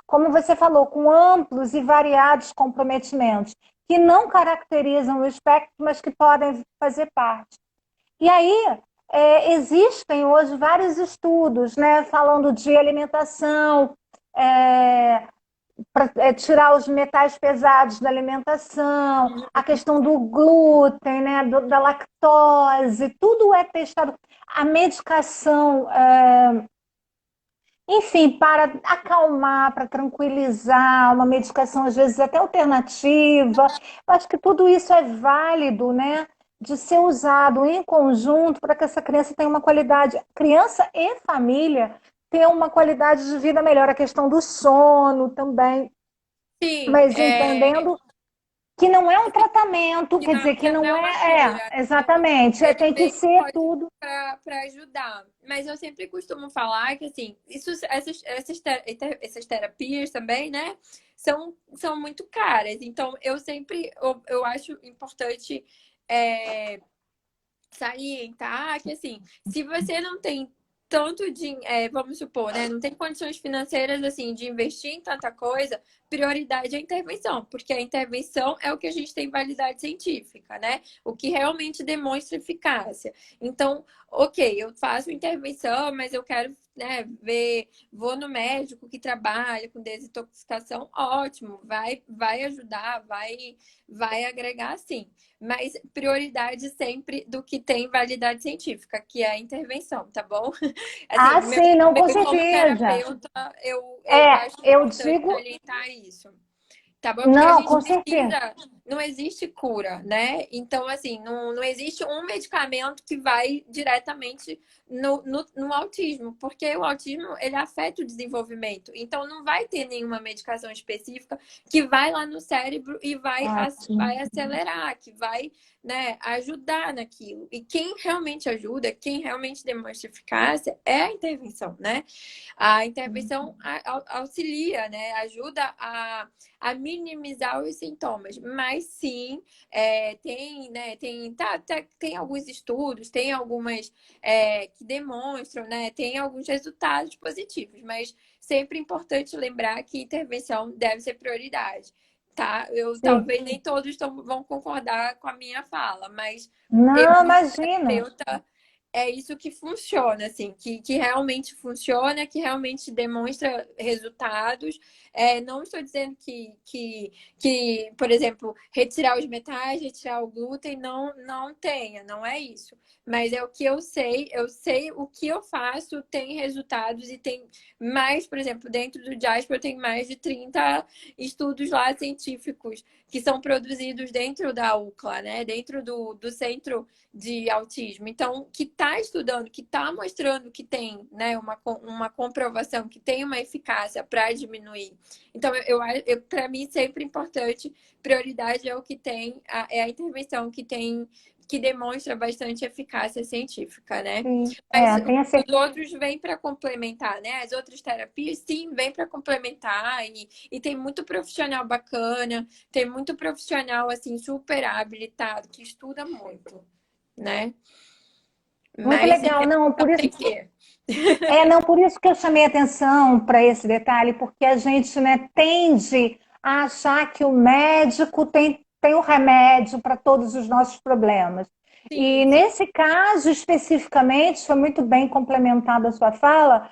como você falou, com amplos e variados comprometimentos que não caracterizam o espectro, mas que podem fazer parte. E aí, existem hoje vários estudos, né, falando de alimentação, para tirar os metais pesados da alimentação, a questão do glúten, né, da lactose, tudo é testado. A medicação, enfim, para acalmar, para tranquilizar, uma medicação às vezes até alternativa. Eu acho que tudo isso é válido, né? De ser usado em conjunto para que essa criança tenha uma qualidade, criança e família, tenham uma qualidade de vida melhor. A questão do sono também, sim, mas entendendo que não é um tratamento, Que quer dizer, que não não é uma cura. exatamente, Ele tem que veio ser pode tudo. para ajudar. Mas eu sempre costumo falar que, assim, essas terapias também, né, são muito caras. Então, eu acho importante salientar que, assim, se você não tem tanto de, vamos supor, né, não tem condições financeiras, assim, de investir em tanta coisa, prioridade é a intervenção, porque a intervenção é o que a gente tem validade científica, né? O que realmente demonstra eficácia. Então, ok, eu faço intervenção, mas eu quero, né, vou no médico que trabalha com desintoxicação, ótimo, vai ajudar, vai agregar sim. Mas prioridade sempre do que tem validade científica, que é a intervenção, tá bom? Assim, Ah, sim, não, com como certeza. terapeuta, eu acho Eu importante digo, salientar isso. Tá bom? Porque a não, gente com certeza. precisa, não existe cura, né? Então, assim, não existe um medicamento que vai diretamente no autismo, porque o autismo, ele afeta o desenvolvimento. Então, não vai ter nenhuma medicação específica que vai lá no cérebro e Ótimo. vai acelerar, que vai, né, ajudar naquilo. E quem realmente ajuda, quem realmente demonstra eficácia é a intervenção, né? A intervenção auxilia, né? Ajuda a minimizar os sintomas. Mas sim, tem alguns estudos, tem algumas que demonstram, né? Tem alguns resultados positivos, mas sempre é importante lembrar que intervenção deve ser prioridade. Tá? Sim. Talvez nem todos vão concordar com a minha fala, mas eu, Não, como imagina. terapeuta, é isso que funciona, assim, que realmente funciona, que realmente demonstra resultados. Não estou dizendo que, por exemplo, retirar os metais, retirar o glúten, não tenha, não é isso. Mas é o que eu sei o que eu faço tem resultados e tem mais, por exemplo, dentro do Jasper tem mais de 30 estudos lá científicos que são produzidos dentro da UCLA, né? Dentro do Centro de Autismo. Então, que está estudando, que está mostrando que tem, né, uma comprovação, que tem uma eficácia para diminuir. Então, para mim, sempre importante, prioridade é o que tem, é a intervenção que demonstra bastante eficácia científica, né? Sim. Mas Tem a os outros vêm para complementar, né? As outras terapias, sim, vêm para complementar e tem muito profissional bacana, tem muito profissional, assim, super habilitado, que estuda muito, né? muito Mas legal. Não, intervenção por isso tem que ter. não, por isso que eu chamei atenção para esse detalhe, porque a gente, né, tende a achar que o médico tem o remédio para todos os nossos problemas. E Sim, sim. nesse caso especificamente, foi muito bem complementada a sua fala,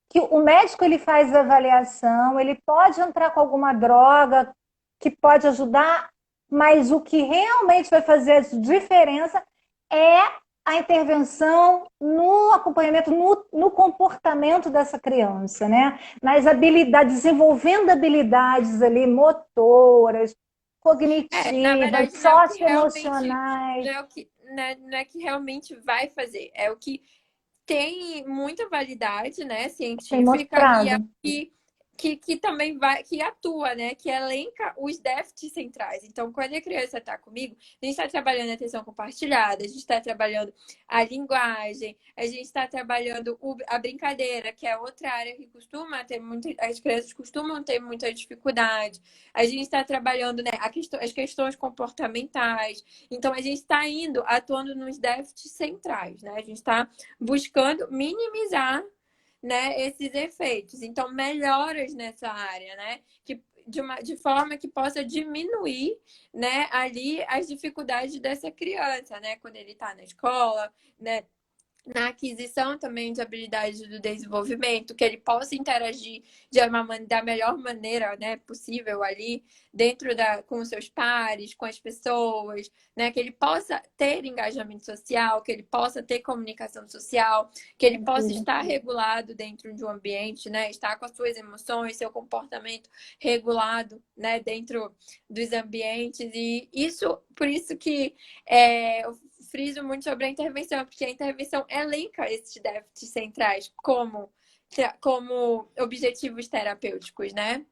que o médico ele faz a avaliação, ele pode entrar com alguma droga que pode ajudar, mas o que realmente vai fazer a diferença é a intervenção no acompanhamento, no comportamento dessa criança, né? Nas habilidades, desenvolvendo habilidades ali motoras, Na cognitivas, verdade, não é o que realmente, socioemocionais. não é que realmente vai fazer, é o que tem muita validade, né, Tem científica e mostrado. que também vai, que atua, né, que elenca os déficits centrais. Então, quando a criança está comigo, a gente está trabalhando a atenção compartilhada, a gente está trabalhando a linguagem, a gente está trabalhando a brincadeira, que é outra área que costuma ter muito, as crianças costumam ter muita dificuldade. A gente está trabalhando, né, as questões comportamentais. Então, a gente está indo, atuando nos déficits centrais, né? A gente está buscando minimizar, né, esses efeitos. Então, melhoras nessa área, né? De forma que possa diminuir, né, ali as dificuldades dessa criança, né? Quando ele está na escola, né? Na aquisição também de habilidades do desenvolvimento, que ele possa interagir da melhor maneira, né, possível ali dentro com os seus pares, com as pessoas, né, que ele possa ter engajamento social, que ele possa ter comunicação social, que ele possa estar regulado dentro de um ambiente, né, estar com as suas emoções, seu comportamento regulado, né, dentro dos ambientes e por isso que eu friso muito sobre a intervenção, porque a intervenção elenca esses déficits centrais como objetivos terapêuticos, né?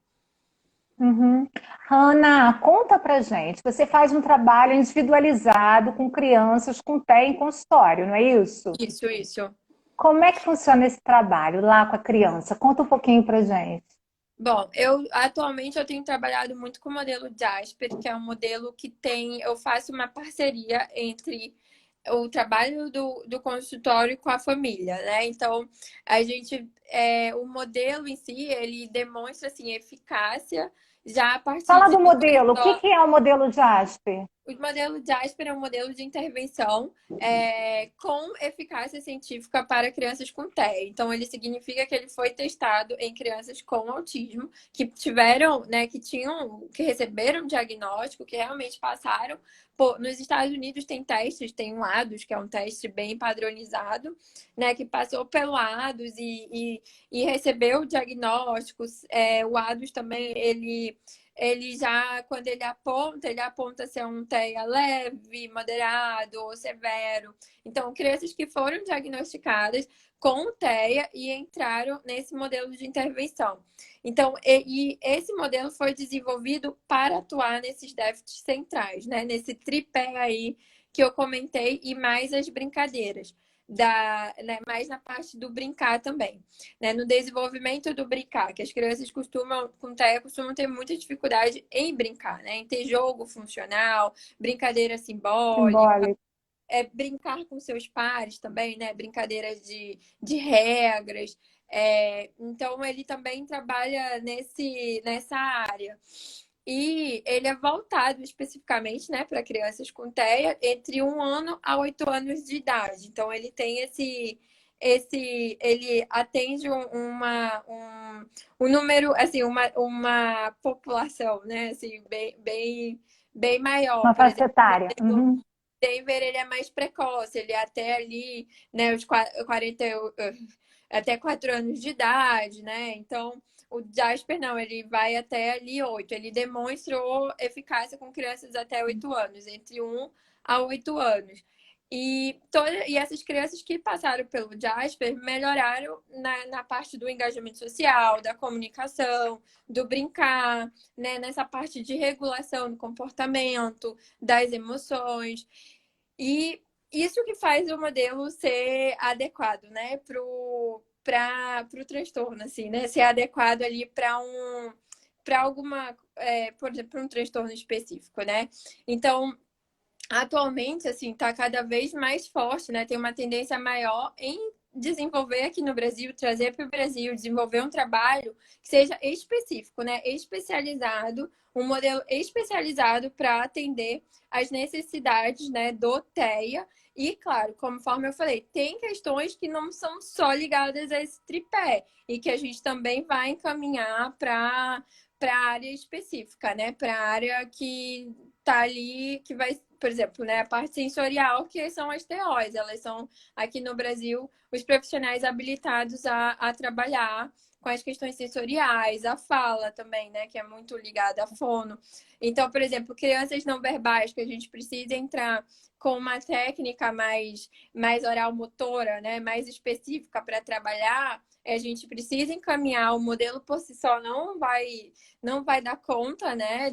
Uhum. Hanna, conta pra gente. Você faz um trabalho individualizado com crianças com TEA em consultório, não é isso? Isso. Como é que funciona esse trabalho lá com a criança? Conta um pouquinho pra gente. Bom, eu atualmente eu tenho trabalhado muito com o modelo Jasper, que é um modelo que tem, eu faço uma parceria entre o trabalho do consultório com a família, né? Então, a gente, o modelo em si, ele demonstra assim eficácia já a partir Fala de do duas modelo. O que horas. que é o modelo Jasper? O modelo Jasper é um modelo de intervenção com eficácia científica para crianças com TEA. Então, ele significa que ele foi testado em crianças com autismo que tiveram, né, que receberam diagnóstico, que realmente passaram. Nos Estados Unidos tem testes, tem o ADOS, que é um teste bem padronizado, né, que passou pelo ADOS e recebeu diagnósticos. O ADOS também, ele já, quando ele aponta se é um TEA leve, moderado ou severo. Então, crianças que foram diagnosticadas com TEA e entraram nesse modelo de intervenção. Então, e esse modelo foi desenvolvido para atuar nesses déficits centrais, né? Nesse tripé aí que eu comentei e mais as brincadeiras. Mais na parte do brincar também, né? No desenvolvimento do brincar, que as crianças com TEA, costumam ter muita dificuldade em brincar, né? Em ter jogo funcional, brincadeira simbólica, Simbólico. brincar com seus pares também, né? Brincadeiras de regras. Então, ele também trabalha nessa área. E ele é voltado especificamente, né, para crianças com TEA entre 1 ano a 8 anos de idade. Então, ele tem ele atende um número, assim, uma população, né, assim, bem maior. Uma Por exemplo, faixa etária. Uhum. Denver, ele é mais precoce, ele é até ali, né, os 40, até 4 anos de idade, né? Então, o Jasper não, ele vai até ali 8. Ele demonstrou eficácia com crianças até 8 anos, entre 1 a 8 anos. E essas crianças que passaram pelo Jasper melhoraram na parte do engajamento social, da comunicação, do brincar, né? Nessa parte de regulação do comportamento, das emoções. E isso que faz o modelo ser adequado, né, para o transtorno, assim, né? Ser adequado ali para alguma, por exemplo, para um transtorno específico, né? Então, atualmente, assim, está cada vez mais forte, né? Tem uma tendência maior em desenvolver aqui no Brasil, trazer para o Brasil, desenvolver um trabalho que seja específico, né? Especializado, um modelo especializado para atender as necessidades, né, do TEA. E, claro, conforme eu falei, tem questões que não são só ligadas a esse tripé e que a gente também vai encaminhar para a área específica, né? Para a área que tá ali, que vai, por exemplo, né, a parte sensorial, que são as TOs, elas são aqui no Brasil os profissionais habilitados a trabalhar com as questões sensoriais, a fala também, né, que é muito ligada à fono. Então, por exemplo, crianças não verbais, que a gente precisa entrar com uma técnica mais oral motora, né, mais específica para trabalhar, a gente precisa encaminhar. O modelo por si só não vai dar conta, né?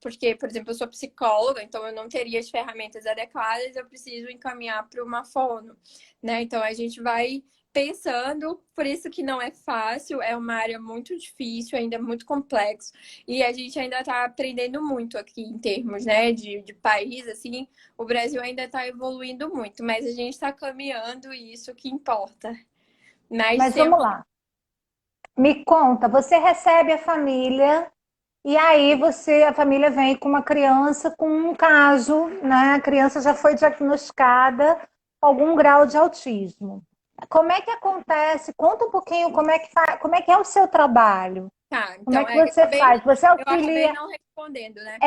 Porque, por exemplo, eu sou psicóloga, então eu não teria as ferramentas adequadas, eu preciso encaminhar para uma fono, né? Então a gente vai pensando, por isso que não é fácil, é uma área muito difícil, ainda muito complexo, e a gente ainda está aprendendo muito aqui em termos, né, de país, assim, o Brasil ainda está evoluindo muito, mas a gente está caminhando e isso que importa. Mas Mas vamos temos. lá. Me conta, você recebe a família e aí a família vem com uma criança com um caso, né? A criança já foi diagnosticada com algum grau de autismo. Como é que acontece? Conta um pouquinho como é que é o seu trabalho. Tá, Como é então que você faz? Você eu acabei auxilia? não respondendo, né?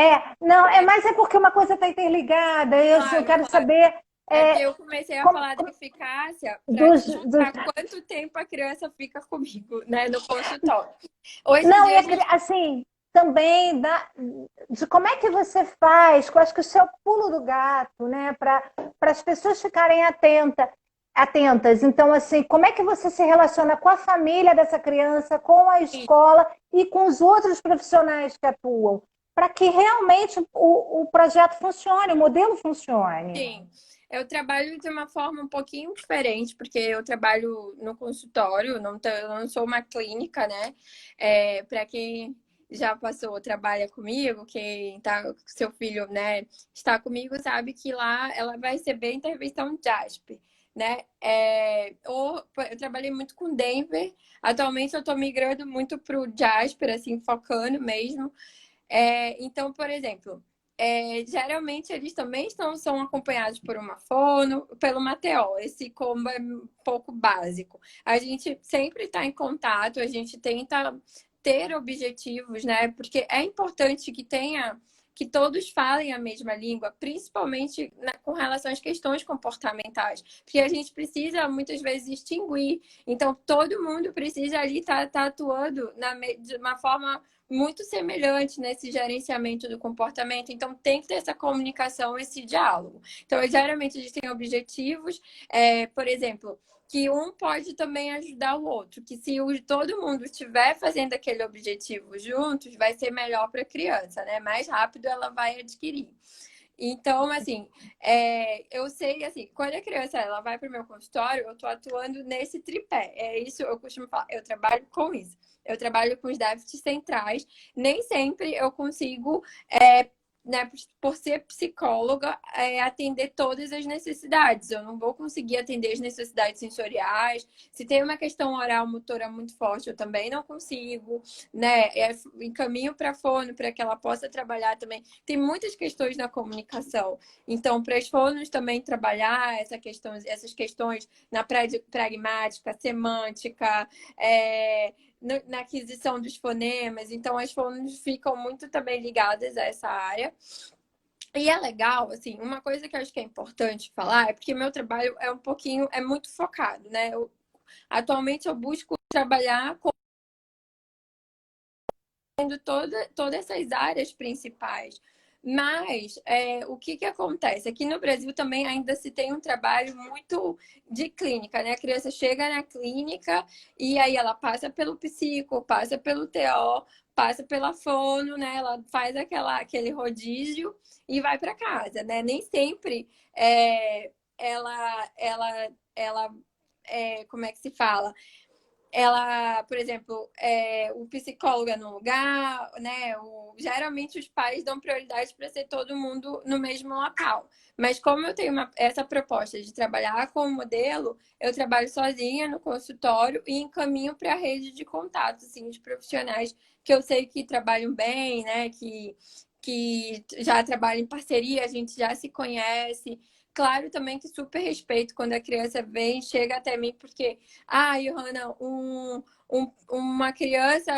Não, mas é porque uma coisa está interligada. Eu Claro, quero claro. saber É porque é, eu comecei a como- falar da eficácia para dos, te dos- explicar quanto tempo a criança fica comigo, né, no consultório. Hoje em Não, dia a gente. assim, também de como é que você faz, eu acho que o seu pulo do gato, né, para as pessoas ficarem atentas. atentas. Então, assim, como é que você se relaciona com a família dessa criança, com a escola e com os outros profissionais que atuam, para que realmente o projeto funcione, o modelo funcione? Sim, eu trabalho de uma forma um pouquinho diferente, porque eu trabalho no consultório, eu não sou uma clínica, né? Para quem já passou, trabalha comigo, quem tá, seu filho, né, está comigo, sabe que lá ela vai receber intervenção JASP, né? Eu trabalhei muito com Denver, atualmente eu estou migrando muito para o Jasper, assim, focando mesmo. Então, por exemplo, geralmente eles também são acompanhados por uma fono, pelo Mateo. Esse combo é um pouco básico. A gente sempre está em contato, a gente tenta ter objetivos, né? Porque é importante que todos falem a mesma língua, principalmente com relação às questões comportamentais, porque a gente precisa muitas vezes distinguir. Então, todo mundo precisa ali estar atuando de uma forma muito semelhante nesse gerenciamento do comportamento. Então, tem que ter essa comunicação, esse diálogo. Então, geralmente, a gente tem objetivos, por exemplo, que um pode também ajudar o outro, que se todo mundo estiver fazendo aquele objetivo juntos, vai ser melhor para a criança, né? Mais rápido ela vai adquirir. Então, assim, eu sei, assim, quando a criança ela vai para o meu consultório, eu estou atuando nesse tripé. É isso, eu costumo falar, eu trabalho com isso. Eu trabalho com os déficits centrais. Nem sempre eu consigo, né, por ser psicóloga, atender todas as necessidades. Eu não vou conseguir atender as necessidades sensoriais. Se tem uma questão oral motora muito forte, eu também não consigo, né? Encaminho para a fono para que ela possa trabalhar também. Tem muitas questões na comunicação. Então, para as fonos também trabalhar essas questões na pragmática, semântica, na aquisição dos fonemas. Então, as fonos ficam muito também ligadas a essa área. E é legal, assim, uma coisa que eu acho que é importante falar é porque meu trabalho é muito focado, né? Atualmente eu busco trabalhar com todas essas áreas principais. Mas o que acontece? Aqui no Brasil também ainda se tem um trabalho muito de clínica, né? A criança chega na clínica e aí ela passa pelo psico, passa pelo TO, passa pela fono, né? Ela faz aquele rodízio e vai para casa, né? Nem sempre ela como é que se fala? Ela, por exemplo, o psicólogo é no lugar, né? Geralmente os pais dão prioridade para ser todo mundo no mesmo local. Mas como eu tenho essa proposta de trabalhar com o modelo, eu trabalho sozinha no consultório e encaminho para a rede de contatos, assim, de profissionais que eu sei que trabalham bem, né? Que já trabalham em parceria, a gente já se conhece. Claro também que super respeito quando a criança vem, chega até mim, porque Johanna, uma criança,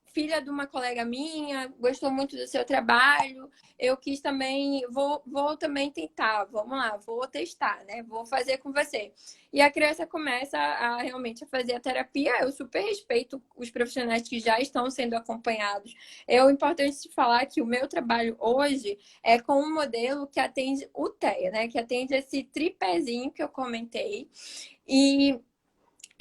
filha de uma colega minha, gostou muito do seu trabalho. Eu quis também, vou também tentar, vamos lá, vou testar, né? Vou fazer com você. E a criança começa realmente a fazer a terapia. Eu super respeito os profissionais que já estão sendo acompanhados. É importante falar que o meu trabalho hoje é com um modelo que atende o TEA, né? Que atende esse tripézinho que eu comentei. E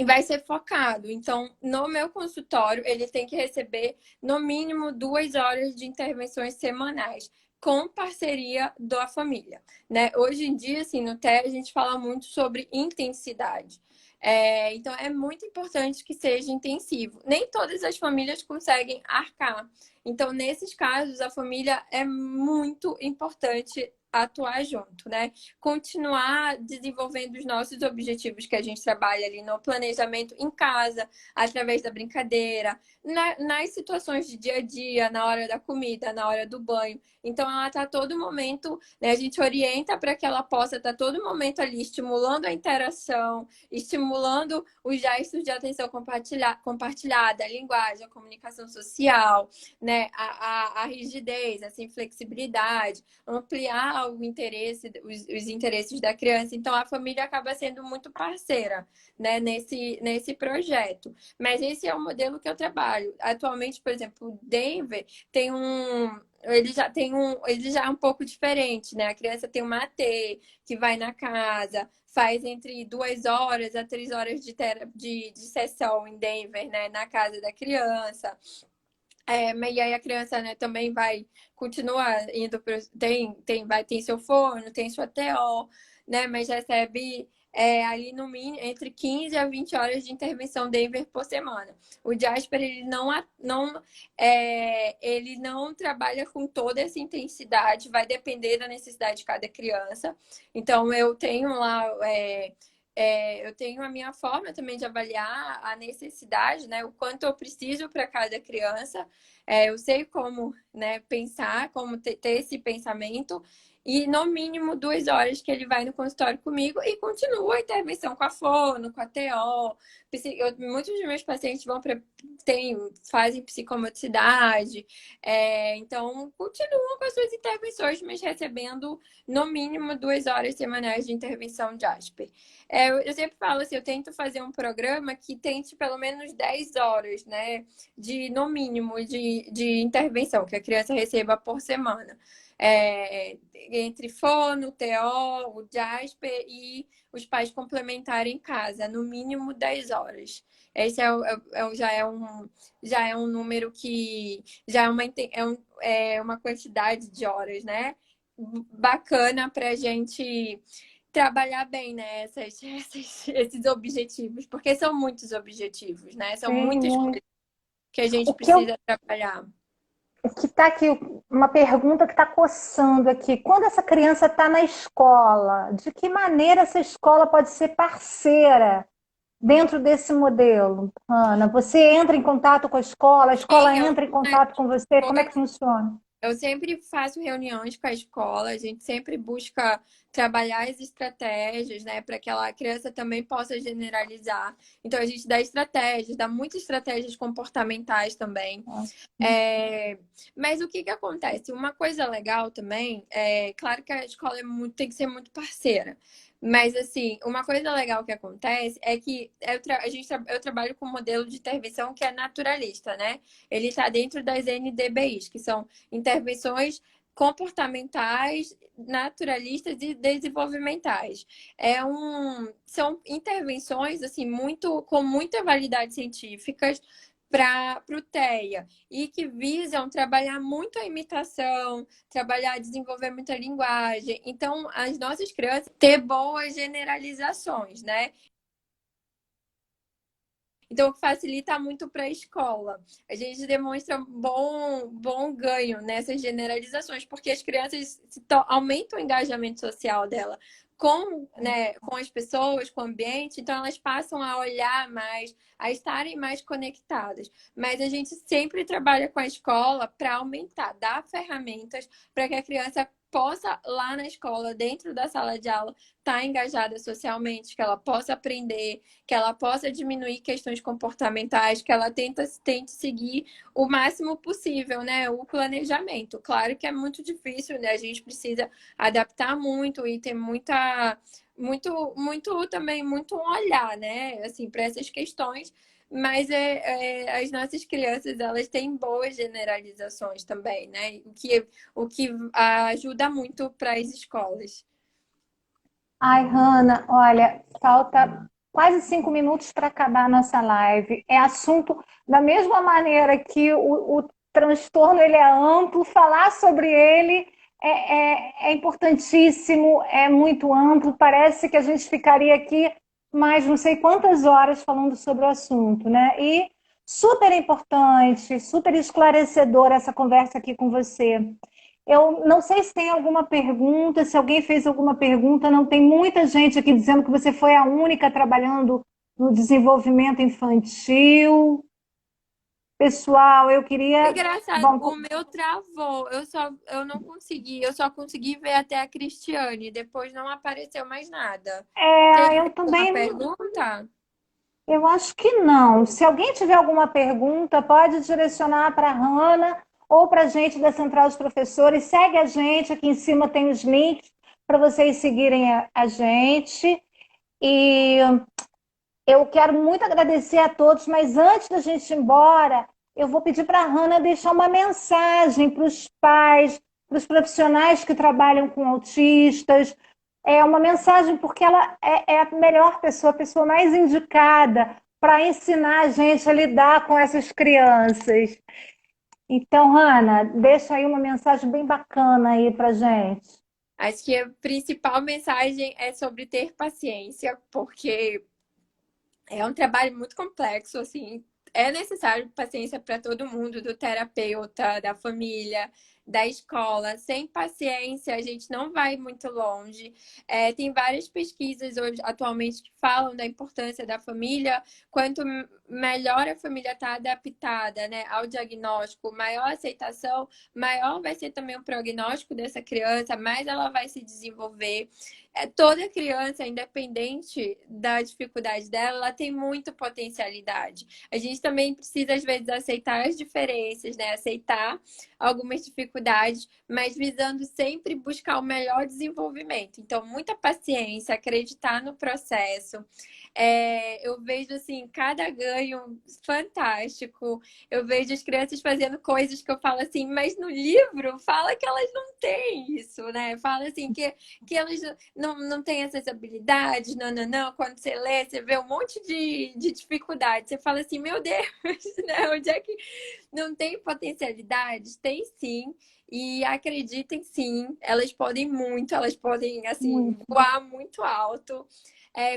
vai ser focado. Então, no meu consultório, ele tem que receber no mínimo 2 horas de intervenções semanais, com parceria da família, né? Hoje em dia, assim, no TE, a gente fala muito sobre intensidade. Então, é muito importante que seja intensivo. Nem todas as famílias conseguem arcar. Então, nesses casos, a família é muito importante atuar junto, né? Continuar desenvolvendo os nossos objetivos que a gente trabalha ali no planejamento em casa, através da brincadeira, nas situações de dia a dia, na hora da comida, na hora do banho. Então, ela está todo momento, né? A gente orienta para que ela possa estar todo momento ali estimulando a interação, estimulando os gestos de atenção compartilhada, a linguagem, a comunicação social, né? A rigidez, assim, flexibilidade, ampliar os interesses da criança. Então, a família acaba sendo muito parceira, né, nesse projeto. Mas esse é o modelo que eu trabalho. Atualmente, por exemplo, o Denver tem ele já é um pouco diferente, né? A criança tem uma AT que vai na casa, faz entre 2 horas a 3 horas de sessão em Denver, né? Na casa da criança. Mas e aí a criança, né, também vai continuar indo para tem seu fono, tem sua TO, né? Mas recebe ali no mínimo entre 15 a 20 horas de intervenção Denver por semana. O Jasper ele não trabalha com toda essa intensidade, vai depender da necessidade de cada criança. Então eu tenho lá eu tenho a minha forma também de avaliar a necessidade, né? O quanto eu preciso para cada criança. Eu sei como, né, pensar, como ter esse pensamento. E no mínimo 2 horas que ele vai no consultório comigo e continua a intervenção com a fono, com a TO. Muitos dos meus pacientes fazem psicomotricidade. Então, continuam com as suas intervenções, mas recebendo no mínimo 2 horas semanais de intervenção de Jasper. Eu sempre falo assim, eu tento fazer um programa que tente pelo menos 10 horas, né? No mínimo, de intervenção que a criança receba por semana. Entre fono, TO, o Jasper e os pais complementarem em casa, no mínimo 10 horas. Esse já é um número que já é uma quantidade de horas, né? Bacana para a gente trabalhar bem, né, esses objetivos, porque são muitos objetivos, né? São Sim, muitas muito. coisas que a gente O que eu, precisa trabalhar. o que está aqui, uma pergunta que está coçando aqui. Quando essa criança está na escola, de que maneira essa escola pode ser parceira dentro desse modelo? Ana, você entra em contato com a escola Sim, entra em contato com você, como é que funciona? eu sempre faço reuniões com a escola, a gente sempre busca trabalhar as estratégias, né, para que a criança também possa generalizar. Então, a gente dá estratégias, dá muitas estratégias comportamentais também. Mas o que que acontece? Uma coisa legal também, claro que a escola tem que ser muito parceira. Mas, assim, uma coisa legal que acontece é que eu trabalho com um modelo de intervenção que é naturalista, né? Ele está dentro das NDBIs, que são intervenções comportamentais, naturalistas e desenvolvimentais. São intervenções assim com muita validade científica para o TEA e que visam trabalhar muito a imitação, trabalhar desenvolver muita linguagem. Então, as nossas crianças ter boas generalizações, né? Então, facilita muito para a escola. A gente demonstra bom ganho nessas generalizações, porque as crianças aumentam o engajamento social dela com as pessoas, com o ambiente, então elas passam a olhar mais, a estarem mais conectadas. Mas a gente sempre trabalha com a escola para aumentar, dar ferramentas para que a criança possa, lá na escola, dentro da sala de aula, estar engajada socialmente, que ela possa aprender, que ela possa diminuir questões comportamentais, que ela tente seguir o máximo possível, né? O planejamento. Claro que é muito difícil, né? A gente precisa adaptar muito e ter também muito um olhar, né? Assim, para essas questões. Mas as nossas crianças, elas têm boas generalizações também, né? O que ajuda muito para as escolas. Ai, Hanna, olha, falta quase 5 minutos para acabar a nossa live. É assunto da mesma maneira que o transtorno ele é amplo, falar sobre ele é importantíssimo, é muito amplo. Parece que a gente ficaria aqui mais não sei quantas horas falando sobre o assunto, né? E super importante, super esclarecedora essa conversa aqui com você. Eu não sei se tem alguma pergunta, se alguém fez alguma pergunta. Não tem muita gente aqui dizendo que você foi a única trabalhando no desenvolvimento infantil. Pessoal, eu queria. Engraçado, Bom, o meu travou. Eu só consegui ver até a Cristiane. Depois não apareceu mais nada. Teve eu alguma também. pergunta? Eu acho que não. Se alguém tiver alguma pergunta, pode direcionar para a Hanna ou para a gente da Central dos Professores. Segue a gente, aqui em cima tem os links para vocês seguirem a gente. E eu quero muito agradecer a todos, mas antes da gente ir embora, eu vou pedir para a Hanna deixar uma mensagem para os pais, para os profissionais que trabalham com autistas. É uma mensagem porque ela é a melhor pessoa, a pessoa mais indicada para ensinar a gente a lidar com essas crianças. Então, Hanna, deixa aí uma mensagem bem bacana aí para gente. Acho que a principal mensagem é sobre ter paciência, porque é um trabalho muito complexo, assim. É necessário paciência para todo mundo, do terapeuta, da família, da escola. Sem paciência, a gente não vai muito longe. Tem várias pesquisas hoje, atualmente, que falam da importância da família. Quanto melhor a família está adaptada, né, ao diagnóstico, maior a aceitação, maior vai ser também o prognóstico dessa criança, mais ela vai se desenvolver. Toda criança, independente da dificuldade dela, ela tem muita potencialidade. A gente também precisa, às vezes, aceitar as diferenças, né? Aceitar algumas dificuldades, mas visando sempre buscar o melhor desenvolvimento. Então, muita paciência, acreditar no processo. Eu vejo, assim, cada ganho fantástico. Eu vejo as crianças fazendo coisas que eu falo assim, mas no livro fala que elas não têm isso, né? Fala assim que elas não têm essas habilidades, não. Quando você lê, você vê um monte de dificuldade. Você fala assim, meu Deus, né? Onde é que não tem potencialidades? Tem sim. E acreditem sim, elas podem muito, elas podem, assim, Muito. voar muito alto.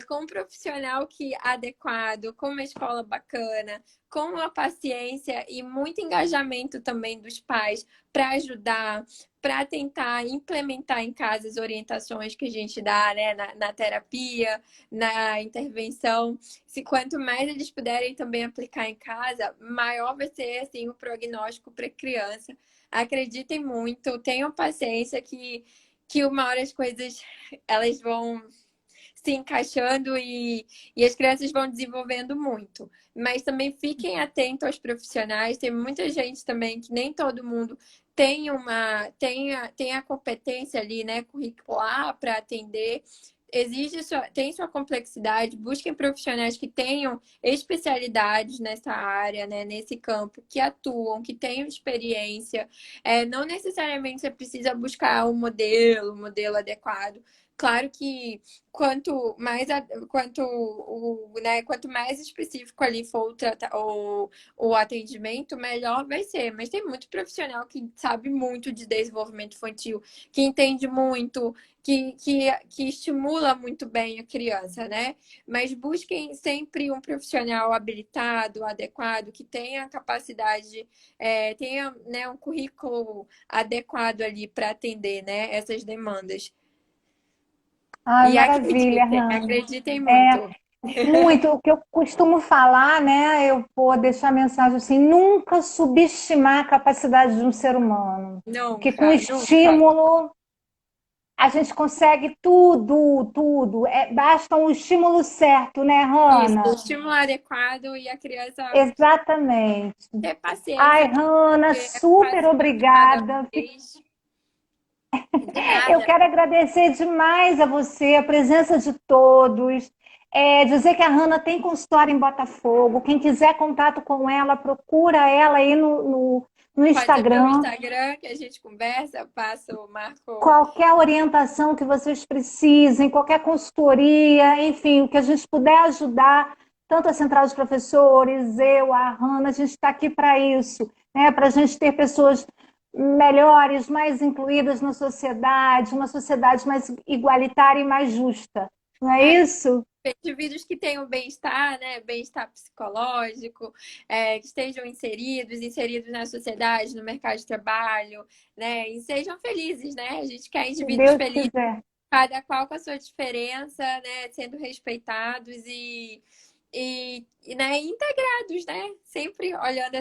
Com um profissional adequado, com uma escola bacana, com uma paciência e muito engajamento também dos pais para ajudar, para tentar implementar em casa as orientações que a gente dá, né, na terapia, na intervenção. Se quanto mais eles puderem também aplicar em casa, maior vai ser assim o prognóstico para a criança. Acreditem muito, tenham paciência que uma hora as coisas elas vão se encaixando e as crianças vão desenvolvendo muito. Mas também fiquem atentos aos profissionais. Tem muita gente também que nem todo mundo tem a competência ali, né, curricular para atender. Tem sua complexidade, busquem profissionais que tenham especialidades nessa área, né, nesse campo, que atuam, que tenham experiência. Não necessariamente você precisa buscar um modelo adequado. Claro que quanto mais específico ali for o atendimento, melhor vai ser. Mas tem muito profissional que sabe muito de desenvolvimento infantil, que entende muito, que estimula muito bem a criança, né? Mas busquem sempre um profissional habilitado, adequado, que tenha capacidade, tenha, né, um currículo adequado ali para atender, né, essas demandas. Ai, E maravilha, Hanna. acreditem É, muito. muito. O que eu costumo falar, né? Eu vou deixar a mensagem assim: nunca subestimar a capacidade de um ser humano. Porque com Nunca, nunca. estímulo a gente consegue tudo, tudo. Basta um estímulo certo, né, Isso, o Hanna? estímulo adequado e a criança Exatamente. ter paciência, Ai, Hanna, porque é um super passo de cada obrigada. vez. De Eu nada. quero agradecer demais a você, a presença de todos. Dizer que a Hanna tem consultório em Botafogo. Quem quiser contato com ela, procura ela aí no Pode ser pelo Instagram. Instagram que a gente conversa, eu passo, marco. Qualquer orientação que vocês precisem, qualquer consultoria, enfim, o que a gente puder ajudar, tanto a Central dos Professores, eu, a Hanna, a gente está aqui para isso, né? Para a gente ter pessoas melhores, mais incluídas na sociedade, uma sociedade mais igualitária e mais justa. Não é É, isso? indivíduos que tenham bem-estar, né? Bem-estar psicológico, que estejam inseridos na sociedade, no mercado de trabalho, né? E sejam felizes, né? A gente quer Se indivíduos Deus felizes, quiser. cada qual com a sua diferença, né? Sendo respeitados né? Integrados, né? Sempre olhando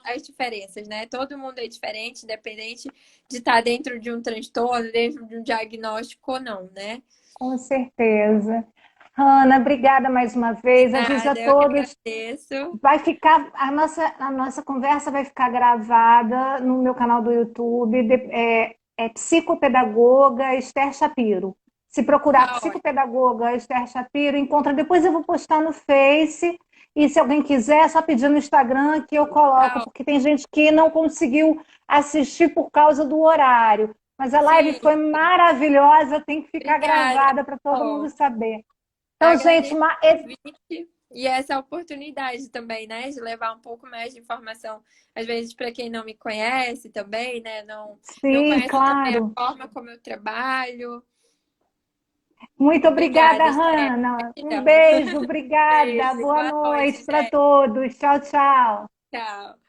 as diferenças, né? Todo mundo é diferente, independente de estar dentro de um transtorno, dentro de um diagnóstico ou não, né? Com certeza. Hanna, obrigada mais uma vez. Aviso a Nada, eu que todos. agradeço. Vai ficar, a nossa conversa vai ficar gravada no meu canal do YouTube. É Psicopedagoga Esther Shapiro. Se procurar Tá ótimo. Psicopedagoga Esther Shapiro, encontra. Depois eu vou postar no Face E se alguém quiser, é só pedir no Instagram que eu coloco, Tá, porque tem gente que não conseguiu assistir por causa do horário. Mas a live sim, foi maravilhosa, tem que ficar obrigada. gravada para todo mundo Pô. saber. Então, gente, Agradeço o convite e essa oportunidade também, né, de levar um pouco mais de informação, às vezes para quem não me conhece também, né, não sim, conhece também a claro. forma como eu trabalho. Muito obrigada, Obrigada, Esther. Hanna. Um Gratidão. beijo, obrigada. Beijo, Boa boa noite, noite para Esther. todos. Tchau, tchau. Tchau.